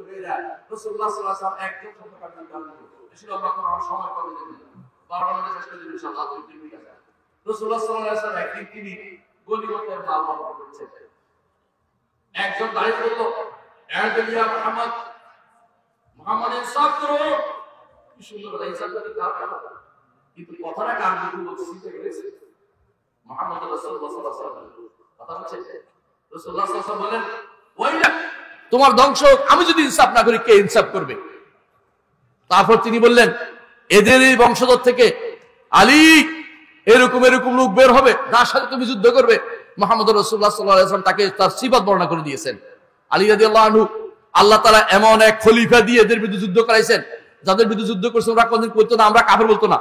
হয়ে যায়। রাসূলুল্লাহ সাল্লাল্লাহু আলাইহি ওয়াসাল্লাম একজন সংখ্যা দান করলেন, বেশি লম্বা করার সময় কমে যাবে, 12 মিনিট শেষ করে দিবেন ইনশাআল্লাহ, 2 মিনিট আছে। রাসূলুল্লাহ সাল্লাল্লাহু আলাইহি ওয়াসাল্লাম একদিন তিনি গনিমতের মাল বন্টন করছেন। একজন দাঁড়িয়ে বলল, ইয়া মুহাম্মদ, মুহাম্মদ ইনসাফ করো। কি সুন্দর কথা, ইনসাফ করতে কার কথা, কিন্তু কথাটা কার দিকে বলছে, শিখে গেছে মুহাম্মদ রাসূলুল্লাহ সাল্লাল্লাহু আলাইহি ওয়াসাল্লাম কথা বলছে। রাসূলুল্লাহ সাল্লাল্লাহু আলাইহি ওয়াসাল্লাম বলেন, ওয়াইলা, তোমার ধ্বংস, আমি যদি ইনসাফ না করি কে ইনসাফ করবে? তারপর তিনি বললেন, এদের এই বংশধর থেকে আলী এরকম এরকম লোক বের হবে, যার সাথে তুমি যুদ্ধ করবে। মুহাম্মদ রাসূলুল্লাহ সাল্লাল্লাহু আলাইহি ওয়াসাল্লাম তাকে তার সিফাত বর্ণনা করে দিয়েছেন। আলী রাদিয়াল্লাহু আনহু, আল্লাহ তাআলা এমন এক খলিফা দিয়ে এদের বিরুদ্ধে যুদ্ধ করাইছেন, যাদের বিরুদ্ধে যুদ্ধ করছে ওরা কোনদিন বলতো না আমরা কাফের, বলতো না,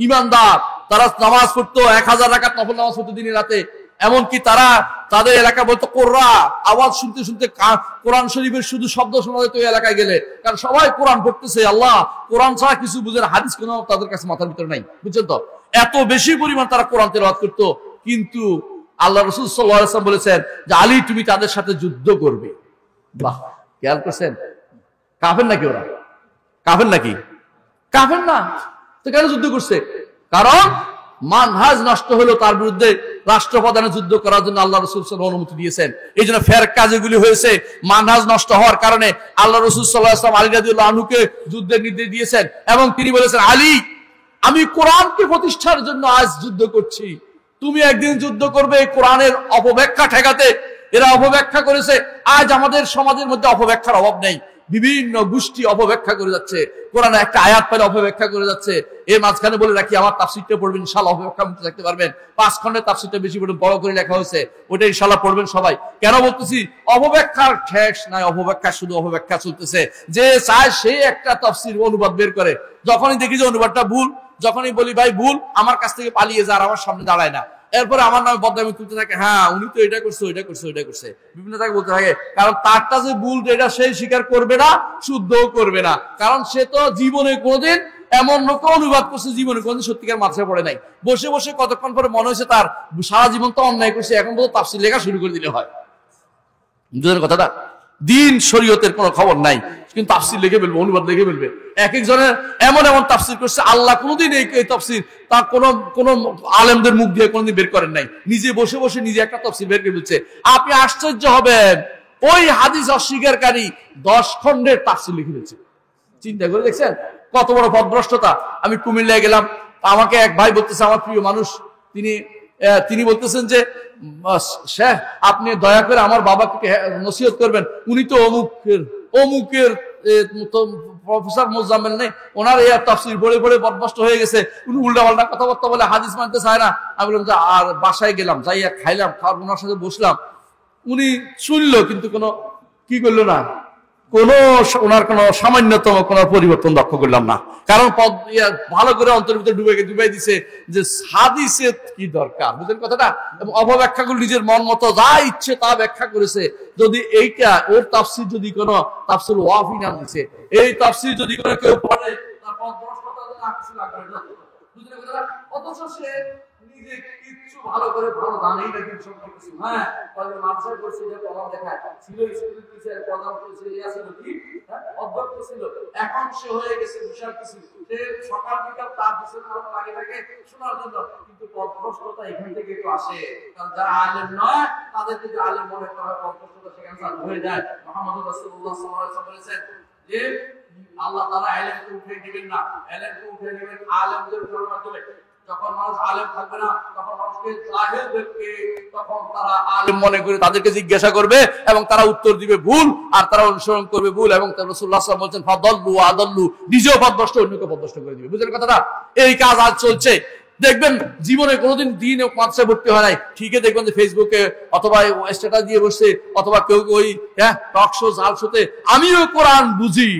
ইমানদার। তারা নামাজ পড়তো, 1000 রাকাত নফল নামাজ পড়তো দিনে রাতে। এমনকি তারা তাদের এলাকা বলতো কোরআ, আওয়াজ শুনতে শুনতে কোরআন শরীফের শুধু শব্দ শোনা যেত ওই এলাকায় গেলে, কারণ সবাই কোরআন পড়তেছে, আল্লাহ কোরআন ছাড়া কিছু বুঝে না, হাদিস কোনো তাদের কাছে মাথার ভিতরে নাই, বুঝছেন তো? এত বেশি পরিমাণ তারা কোরআন তেলাওয়াত করতো। কিন্তু আল্লাহ রাসূল সাল্লাল্লাহু আলাইহি ওয়াসাল্লাম বলেছেন যে আলী তুমি তাদের সাথে যুদ্ধ করবে। বাহ, খেয়াল করছেন? কাফের নাকি ওরা? কাফের নাকি? কাফের না তো কেন যুদ্ধ করছে? কারণ মানহাজ নষ্ট হলো, তার বিরুদ্ধে রাষ্ট্রপ্রধানে যুদ্ধ করার জন্য আল্লাহ রাসূল সাল্লাল্লাহু আলাইহি ওয়াসাল্লাম অনুমতি দিয়েছেন। এই জন্য ফেরকা যেগুলি হয়েছে মানহাজ নষ্ট হওয়ার কারণে আল্লাহ রাসূল সাল্লাল্লাহু আলাইহি ওয়াসাল্লাম আলী রাদিয়াল্লাহু আনহুকে যুদ্ধের নির্দেশ দিয়েছেন এবং তিনি বলেছেন, আলী আমি কোরআনকে প্রতিষ্ঠার জন্য আজ যুদ্ধ করছি, তুমি একদিন যুদ্ধ করবে কোরআনের অপব্যাখ্যা ঠেকাতে। এরা অপব্যাখ্যা করেছে, আজ আমাদের সমাজের মধ্যে অপব্যাখ্যার অভাব নেই, বিভিন্ন গোষ্ঠী অপব্যাখ্যা করে যাচ্ছে, কোরআনে একটা আয়াত পেলে অপব্যাখ্যা করে যাচ্ছে। এর মাঝখানে বলে রাখি, আমার তাফসীরটা পড়বেন ইনশাআল্লাহ, অপব্যাখ্যা মুক্ত থাকতে পারবেন। 5 খণ্ডের তাফসীরটা বেশি পড়বেন, বড় করে লেখা হয়েছে, ওটা ইনশাআল্লাহ পড়বেন সবাই। কেন বলতেছি? অপব্যাখ্যার শেষ নাই, অপব্যাখ্যা শুধু অপব্যাখ্যা চলতেছে। যে চায় সে একটা তাফসীর অনুবাদ বের করে, যখনই দেখি যে অনুবাদটা ভুল, যখনই বলি ভাই ভুল, আমার কাছ থেকে পালিয়ে যায়, আমার সামনে দাঁড়ায় না, এরপরে আমার নামে বদনামি তুলতে থাকে, হ্যাঁ উনি তো এটা করছে, ওইটা করছে, ওইটা করছে, বিভিন্ন তাকে বলতে থাকে। কারণ তারটা যে ভুল এটা সে স্বীকার করবে না, শুদ্ধও করবে না, কারণ সে তো জীবনে কোনোদিন এমন লোকে অনুবাদ করছে, জীবনে কোনোদিন সত্যিকার মাথায় পড়ে নাই। বসে বসে কতক্ষণ পরে মনে হয়েছে তার সারা জীবন তো অন্যায় করছে, এখন তো তাফসীর লেখা শুরু করে দিলে হয়। বুঝলেন কথাটা? দিন শরীয়তের কোনো খবর নাই, কিন্তু তাফসির লিখে ফেলবে, অনুবাদ লিখে ফেলবে। এক একজনের এমন এমন তাফসির করছে, আল্লাহ কোনোদিন এই তাফসির তার কোন আলেমদের মুখ দিয়ে কোনোদিন বের করেন নাই, নিজে বসে বসে নিজে একটা তাফসির বের করে দিচ্ছে। আপনি আশ্চর্য হবেন, ওই হাদিস অস্বীকারী 10 খণ্ডের তাফসির লিখে দিচ্ছে। চিন্তা করে দেখছেন কত বড় পথভ্রষ্টতা। আমি কুমিল্লায় গেলাম, আমাকে এক ভাই বলতেছে, আমার প্রিয় মানুষ, তিনি বলতেছেন যে শেখ আপনি দয়া করে আমার বাবাকে নসিহত করবেন, উনি তো অমুকের প্রফেসর মোজাম্মেল নেই, ওনার এই তাফসীর পড়ে পড়ে বদভ্রষ্ট হয়ে গেছে, উনি উল্টাপাল্টা কথাবার্তা বলে হাদিস মানতে চায় না। আমি বললাম যে আর বাসায় গেলাম, যাইয়া খাইলাম, খাওয়ার ওনার সাথে বসলাম, উনি শুনলো কিন্তু কোনো কি করলো না, ওনার কোন সামান্যতম কোন পরিবর্তন লক্ষ্য করলাম না। কারণ ভালো করে অন্তর ভিতরে ডুবাই দিছে যে হাদিসে কি দরকার, বুঝলেন কথাটা? এবং অপব্যাখ্যাগুলো নিজের মন মতো যা ইচ্ছে তা ব্যাখ্যা করেছে। যদি এইটা ওর তাফসীর যদি কোন তাফসীর ওয়াফি নাম দিছে, এই তাফসীর যদি কোনো কেউ পড়ে তার পথভ্রষ্টতা না কিছু লাগবে না, বুঝলেন কথাটা? অথচ সে নিজে কিচ্ছু ভালো করে ভালো জানেই না কিছু কিছু। হ্যাঁ, তাহলে মানসার করছে যে প্রমাণ দেখায় ছিল, স্কুলের টিচার প্রধান করেছিল, ইয়াছিল কি অধ্যক্ষ ছিল, এখন সে হয়ে গেছে বিশাল কিছু। সে সকাল বিকাল তার পিছনে লাগে থাকে শোনার জন্য, কিন্তু পথভ্রষ্টতা এখান থেকে তো আসে। কারণ যারা আলেম নয় তাদেরকে যে আলেম মনে করা হয়, পথভ্রষ্টতা সেখানে চালু হয়ে যায়। মুহাম্মদ রাসূলুল্লাহ সাল্লাল্লাহু আলাইহি ওয়াসাল্লাম বলেছেন যে আল্লাহ তাআলা আলেমকে উঠিয়ে দিবেন না, আলেমকে উঠিয়ে দিবেন আলেমদের মাধ্যমে। যখন মানুষ আলেম থাকবে না, তখন মানুষকে জাহেল দেখবে, তখন তারা আলেম মনে করে তাদেরকে জিজ্ঞাসা করবে এবং তারা উত্তর দিবে ভুল, আর তারা অনুসরণ করবে ভুল। এবং রাসূলুল্লাহ সাল্লাল্লাহু আলাইহি ওয়াসাল্লাম বলেন ফাদাল্লু আদাল্লু, নিজেও পথভ্রষ্ট অন্যকে পথভ্রষ্ট করে দিবে। বুঝলেন কথাটা? এই কাজ আজ চলছে। দেখবেন জীবনে কোনোদিন দিন মাদ্রাসায় ভর্তি হয় নাই, ঠিকই দেখবেন যে ফেসবুকে অথবা স্ট্যাটাস দিয়ে বসছে, অথবা কেউ ওই টক শো জাল শোতে আমিও কোরআন বুঝি।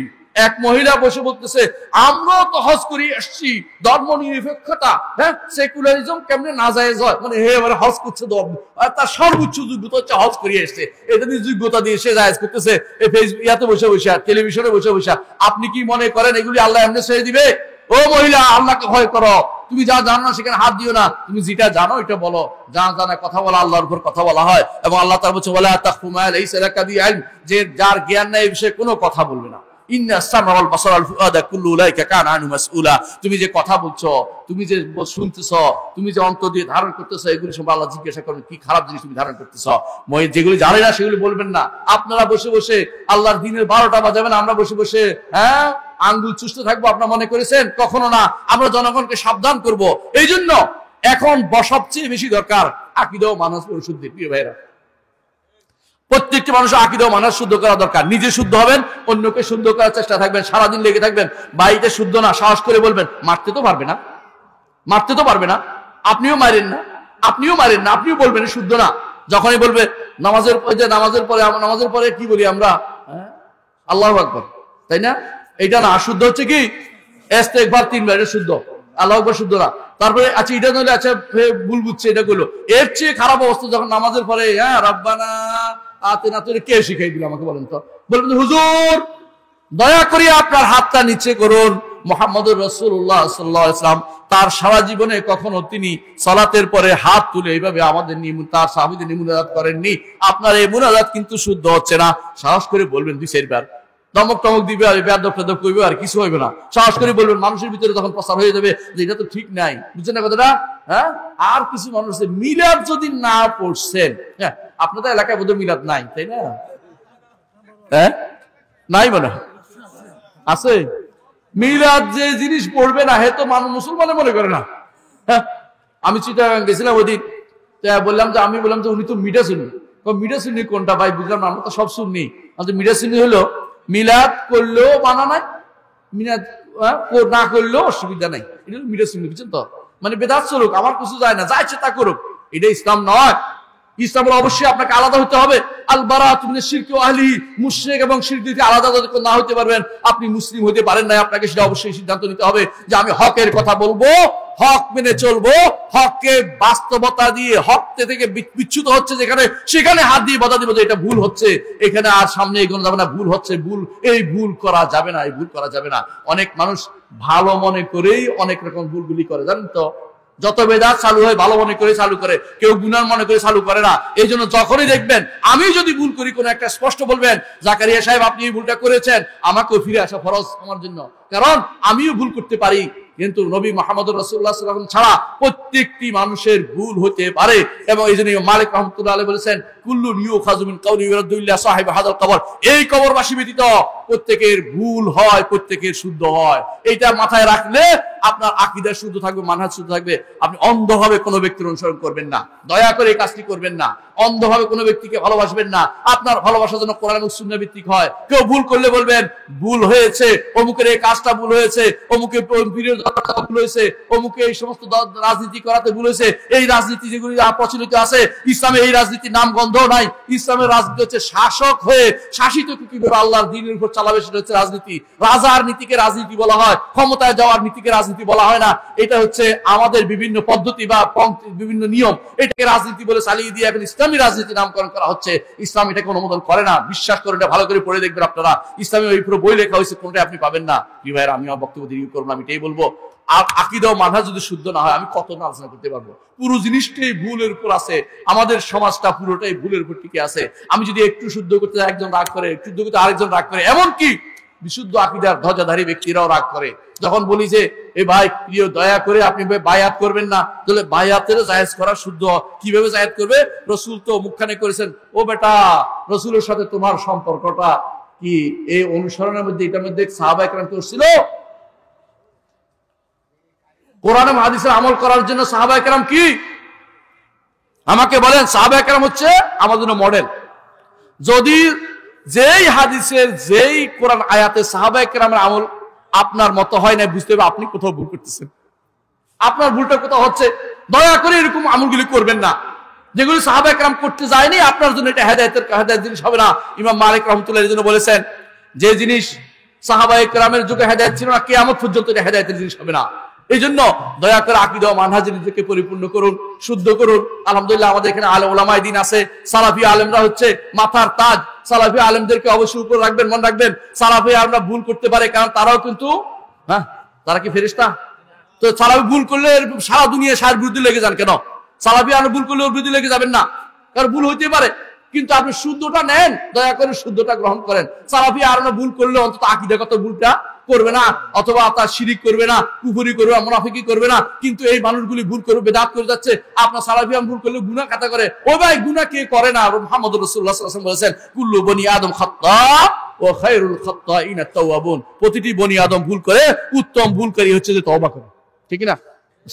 এক মহিলা বসে বলতেছে আমরাও তো হজ করে আসছি, ধর্ম নিরপেক্ষতা, সেকুলারিজম কেমনে নাজায়েজ হয়, মানে এবারে হজ করছে, তার সর্বোচ্চ যোগ্যতা হচ্ছে হজ করে এসছে, এটা দিয়ে যোগ্যতা দিয়ে সে জায়েজ করতেছে এই ফেসবুক ইয়াতে বসে বসে, টেলিভিশনে বসে বসে। আপনি কি মনে করেন এগুলি আল্লাহ এমনি ছেড়ে দিবে? ও মহিলা, আল্লাহকে ভয় করো, তুমি যা জানো না সেখানে হাত দিও না, তুমি যেটা জানো এটা বলো। যা জানা কথা বলা আল্লাহর উপর কথা বলা হয়, এবং আল্লাহ তাআলা বলছে ওয়ালা তাখফু মা লাইসা লাকা বিইলম, যে যার জ্ঞান নাই এই বিষয়ে কোনো কথা বলবে না। তুমি যে কথা বলছো, তুমি যে শুনতেছ, তুমি যে অন্তর দিয়ে ধারণ করতেছো, এগুলি সব আল্লাহ জিজ্ঞাসা করবেন কি খারাপ জিনিস তুমি ধারণ করতেছ। যেগুলি জানে না সেগুলি বলবেন না। আপনারা বসে বসে আল্লাহর দিনের 12টা বাজাবেন, আমরা বসে বসে আঙ্গুল চুষতে থাকবো, আপনারা মনে করেছেন? কখনো না। আমরা জনগণকে সাবধান করব। এই জন্য এখন সবচেয়ে বেশি দরকার আকীদা ও মানস পরিশুদ্ধি। প্রিয় ভাইরা, প্রত্যেকটি মানুষের আকীদা ও মানস শুদ্ধ করা দরকার। নিজে শুদ্ধ হবেন, অন্যকে শুদ্ধ করার চেষ্টা থাকবেন, সারাদিন লেগে থাকবেন। বাড়িতে শুদ্ধ না, সাহস করে বলবেন। মারতে তো পারবে না, মারতে তো পারবে না, আপনিও মারেন না, আপনিও বলবেন শুদ্ধ না। যখনই বলবে নামাজের পরে কি বলি আমরা? আল্লাহু আকবার, তাই না? এটা না, শুদ্ধ হচ্ছে কি ইস্তেগফার 3 বার, এটা শুদ্ধ। আল্লাহু আকবার শুদ্ধ না। তারপরে আচ্ছা এটা নইলে আচ্ছা ভুল বুঝছে, এটা গুলো। এর চেয়ে খারাপ অবস্থা যখন নামাজের পরে রাব্বানা আতিনা, তো কে শিখাই দিল আমাকে বলেন তো? বলবেন হুজুর দয়া করে আপনার হাতটা নিচে করুন। মুহাম্মদুর রাসূলুল্লাহ সাল্লাল্লাহু আলাইহি ওয়াসাল্লাম তার সারা জীবনে কখনো তিনি সালাতের পরে হাত তুলে এইভাবে আমাদের তার সাহাবীদের মুনাজাত করেননি। আপনার এই মুনাজাত কিন্তু শুদ্ধ হচ্ছে না। সাহস করে বলবেন 2-4 বার। ধমক টমক দিবে আর বেয়াদব টেদব করবে, আর কিছু হইবে না। সাহস করে বলবেন, মানুষের ভিতরে তখন প্রচার হয়ে যাবে যে এটা তো ঠিক নাই। বুঝছেন না কথাটা? আর কিছু মানুষের মিলাদ যদি না পড়ছেন, আপনাদের এলাকায় বোধহয় মিলাদ নাই, তাই না? নাই মনে আছে? মিলাদ যে জিনিস পড়বে না, হে তো মানুষ মুসলমানে মনে করে না। আমি চিটাগাং গেছিলাম ওইদিন, বললাম যে উনি তো মিডা শুনি। মিডা শুনি কোনটা ভাই? বুঝলাম না, আমরা তো সব শুনি। মিডা শুনি হলো মিলাদ করলেও মানা নাই, মিলাদ না করলেও অসুবিধা নাই, এটা মিডা শুনি। বুঝছেন তো? মানে বেদাত চলুক, আমার কিছু যায় না, যা ইচ্ছে তা করুক, এটা ইসলাম নয়। ইসলামের অবশ্যই আপনাকে আলাদা হতে হবে। আল বারাআতু মিনাশ শিরকি ওয়া আহলিহি, মুশরিক এবং শিরক থেকে আলাদা যদি না হতে পারবেন, আপনি মুসলিম হতে পারেন না। আপনাকে সেটা অবশ্যই সিদ্ধান্ত নিতে হবে যে আমি হকের কথা বলবো, হক মেনে চলবো, হককে বাস্তবতা দিয়ে হক থেকে বিচ্যুত হচ্ছে যেখানে, সেখানে হাত দিয়ে বাধা দিব যে এটা ভুল হচ্ছে, এখানে আর সামনে এগোনো যাবে না, ভুল হচ্ছে, এই ভুল করা যাবে না, এই ভুল করা যাবে না। অনেক মানুষ ভালো মনে করেই অনেক রকম ভুলগুলি করে, জানেন তো? যত বেদাত চালু হয় ভালো মনে করে চালু করে, কেউ গুনার মনে করে চালু করে না। এই জন্য যখনই দেখবেন আমি যদি ভুল করি, কোন একটা স্পষ্ট বলবেন জাকারিয়া সাহেব আপনি এই ভুলটা করেছেন, আমাকেও ফিরে আসা ফরজ আমার জন্য, কারণ আমিও ভুল করতে পারি। কিন্তু নবী মুহাম্মদ রাসূলুল্লাহ সাল্লাল্লাহু আলাইহি ওয়াসাল্লাম ছাড়া প্রত্যেকটি মানুষের ভুল হতে পারে। এবং এই জন্য মালিক রাহমাতুল্লাহ আলাইহি বলেছেন কুল্লুন ইউখাযু মিন কাওলি ইউরাদ্দু ইল্লা সাহিব হাযাল কবর, এই কবরবাসী ব্যতীত প্রত্যেকের ভুল হয়, প্রত্যেকের শুদ্ধ হয়। এইটা মাথায় রাখলে আপনার আকীদা শুদ্ধ থাকবে, মানহাজ শুদ্ধ থাকবে। আপনি অন্ধভাবে কোনো ব্যক্তির অনুসরণ করবেন না, দয়া করে এই কাজটি করবেন না। অন্ধভাবে কোনো ব্যক্তিকে ভালোবাসবেন না। আপনার ভালোবাসা যেন কোরআন এবং সুন্নাহ ভিত্তিক হয়। কেউ ভুল করলে বলবেন ভুল হয়েছে, অমুকের এই কাজটা ভুল হয়েছে, অমুকের ভুল হয়েছে, অমুকে এই সমস্ত রাজনীতি করাতে ভুল হয়েছে। এই রাজনীতি যেগুলি প্রচলিত আছে, ইসলামে এই রাজনীতির নাম গন্ধ নাই। ইসলামের রাজনীতি হচ্ছে শাসক হয়ে শাসিত কিভাবে আল্লাহর দ্বীনের উপর চালাবে, সেটা হচ্ছে রাজনীতি। রাজার নীতিকে রাজনীতি বলা হয়, ক্ষমতায় যাওয়ার নীতিকে রাজনীতি বলা হয় না। এটা হচ্ছে আমাদের বিভিন্ন পদ্ধতি বা বিভিন্ন নিয়ম, এটাকে রাজনীতি বলে চালিয়ে দিয়ে এখন ইসলামী রাজনীতি নামকরণ করা হচ্ছে। ইসলাম এটাকে অনুমোদন করে না। বিশ্বাস করে এটা ভালো করে পড়ে দেখবেন আপনারা, ইসলামী ওই পুরো বই লেখা হয়েছে, কোনটা আপনি পাবেন না। কি ভাইরা, আমি আমার বক্তব্য দীর্ঘ করবো না, আমি এটাই বলবো। আর আকীদা ও মানহাজ যদি শুদ্ধ না হয়, আমি কত না আলোচনা করতে পারবো। পুরো জিনিসটাই ভুলের উপর আছে, আমাদের সমাজটা পুরোটাই ভুলের উপর টিকে আছে। আমি যদি একটু শুদ্ধ করতে একজন রাগ করে, একটু শুদ্ধ করতে আরেকজন রাগ করে, এমনকি বিশুদ্ধ আকীদার ধ্বজাধারী ব্যক্তিরাও রাগ করে। যখন বলি যে এ ভাই প্রিয়, দয়া করে আপনি বায়াত করবেন না, তাহলে বায়াতের জায়েজ করা শুদ্ধ কিভাবে জায়েজ করবে? রাসূল তো মুখখানে করেছেন, ও বেটা রাসূলের সাথে তোমার সম্পর্কটা কি এই অনুসরণের মধ্যে, এটার মধ্যে সাহাবায়ে কেরাম করছিল? কোরআন এবং হাদিসের আমল করার জন্য সাহাবায়ে কেরাম কি? আমাকে বলেন, সাহাবায়ে কেরাম হচ্ছে আমাদের জন্য মডেল। যদি যেই হাদিসের যেই কোরআন আয়াতে সাহাবায়ে কেরামের আমল আপনার মতো হয় না, বুঝতে হবে আপনি কোথাও ভুল করতেছেন, আপনার ভুলটা কোথাও হচ্ছে। দয়া করে এরকম আমলগুলি করবেন না যেগুলি সাহাবায়ে কেরাম করতে যায়নি। আপনার জন্য এটা হেদায়েতের জিনিস হবে না। ইমাম মালিক রাহমাতুল্লাহ এর জন্য বলেছেন, যে জিনিস সাহাবায়ে কেরামের যুগে হেদায়েত ছিল না, কিয়ামত পর্যন্ত এটা হেদায়েতের জিনিস হবে না। এই জন্য দয়া করে আকীদা ও মানহাজে নিজেকে পরিপূর্ণ করুন, শুদ্ধ করুন। আলহামদুলিল্লাহ আমাদের এখানে আলেম ওলামায়ে দ্বীন আছে, সালাফি আলেমরা হচ্ছে মাথার তাজ। সালাফি আলেমদেরকে অবশ্যই উপর রাখবেন, মনে রাখবেন। সালাফি আলেমরা ভুল করতে পারে, কারণ তারাও কিন্তু তারা কি ফেরেশতা? তো সালাফি ভুল করলে সারা দুনিয়া সার বিরুদ্ধে লেগে যান কেন? সালাফি আলেম ভুল করলে ওর বিরুদ্ধে লেগে যাবেন না, কারণ ভুল হইতে পারে, কিন্তু আপনি শুদ্ধটা নেন, দয়া করে শুদ্ধটা গ্রহণ করেন। সালাফি আলেমরা ভুল করলে অন্তত আকীদাগত ভুলটা করবে না, অথবা তার শিরিক করবে না, কুফরি করবে না, মুনাফিকি করবে না। কিন্তু এই মানুষগুলি ভুল করে বেদাত করে যাচ্ছে। আপনার সালাফি আলেম ভুল করলে গুনাহ কাটা করে। ও ভাই, গুনাহ কে করে না? মুহাম্মদ রাসূলুল্লাহ সাল্লাল্লাহু আলাইহি ওয়াসাল্লাম বলেছেন, কুল্লু বনি আদম খাত্তা ওয়া খায়রুল খাত্তাইনা তাওয়াবুন। প্রতিটি বনি আদম ভুল করে, উত্তম ভুলকারী হচ্ছে যে তওবা করে। ঠিক না?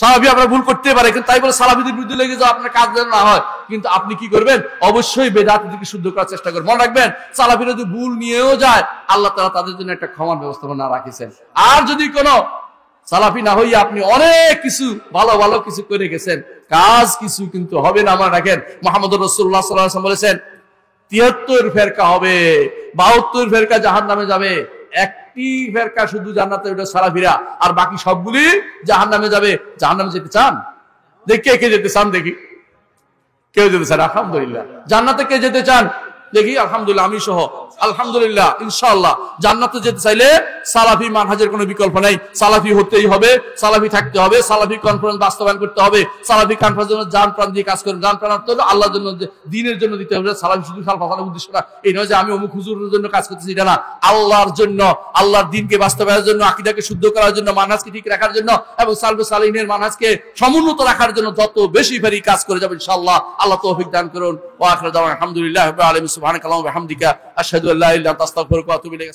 সালাফি আপনারা ভুল করতে পারে, কিন্তু তাই বলে সালাফিদের বিরুদ্ধে লেগে যাও, আপনার কাজ যেন না হয়। কিন্তু আপনি কি করবেন? অবশ্যই বেদাতকে শুদ্ধ করার চেষ্টা করবেন। মনে রাখবেন, সালাফিরা যদি ভুল নিয়েও যায়, আল্লাহ তাআলা তাদের জন্য একটা ক্ষমার ব্যবস্থাপনা রাখিছেন। আর যদি কোনো সালাফি না হইয়া আপনি অনেক কিছু ভালো ভালো কিছু করে গেছেন, কাজ কিছু কিন্তু হবে না। মনে রাখেন, মুহাম্মদ রাসূলুল্লাহ সাল্লাল্লাহু আলাইহি ওয়াসাল্লাম বলেছেন ৭৩ ফেরকা হবে, ৭২ ফেরকা জাহান্নামে যাবে, একটি ফেরকা শুধু জান্নাতে, ওটা সালাফিরা, আর বাকি সবগুলি জাহান্নামে যাবে। জাহান্নামে যেতে চান? দেখি কে যেতে চান, দেখি কেউ যেতে চান? আলহামদুলিল্লাহ। জান্নাতে কে যেতে চান? দেখি, আলহামদুলিল্লাহ, আমি সহ। আলহামদুলিল্লাহ, ইনশাআল্লাহ। জান্নাতে যেতে চাইলে সালাফি মানহাজের কোনো বিকল্প নাই, সালাফি হতেই হবে, সালাফি থাকতে হবে, সালাফি কনফারেন্স বাস্তবায়ন করতে হবে, সালাফি কনফারেন্স জন্য জান প্রাণ দিয়ে কাজ করবেন। জান প্রাণ হলো আল্লাহর জন্য, দ্বীনের জন্য দিতে হবে। সালাফি শুধু সালফাসালের উদ্দেশ্য না, এই নয় যে আমি অমুক হুজুরের জন্য কাজ করতেছি, এটা না। আল্লাহর জন্য, আল্লাহর দ্বীনকে বাস্তবায়নের জন্য, আকীদাকে শুদ্ধ করার জন্য, মানহাজকে ঠিক রাখার জন্য এবং সালফে সালিহিনের মানহাজকে সমুন্নত রাখার জন্য যত বেশি পারি কাজ করে যাবেন ইনশাআল্লাহ। আল্লাহ তৌফিক দান করুন। ওয়া আখিরু দাওয়ানা আলহামদুলিল্লাহি রাব্বিল আলামিন। সুবহানাকাল্লাহু ওয়া বিহামদিকা আশহাদু আল্লা ইলাহা ইল্লা আনতা আস্তাগফিরুকা ওয়া আতুবু ইলাইক।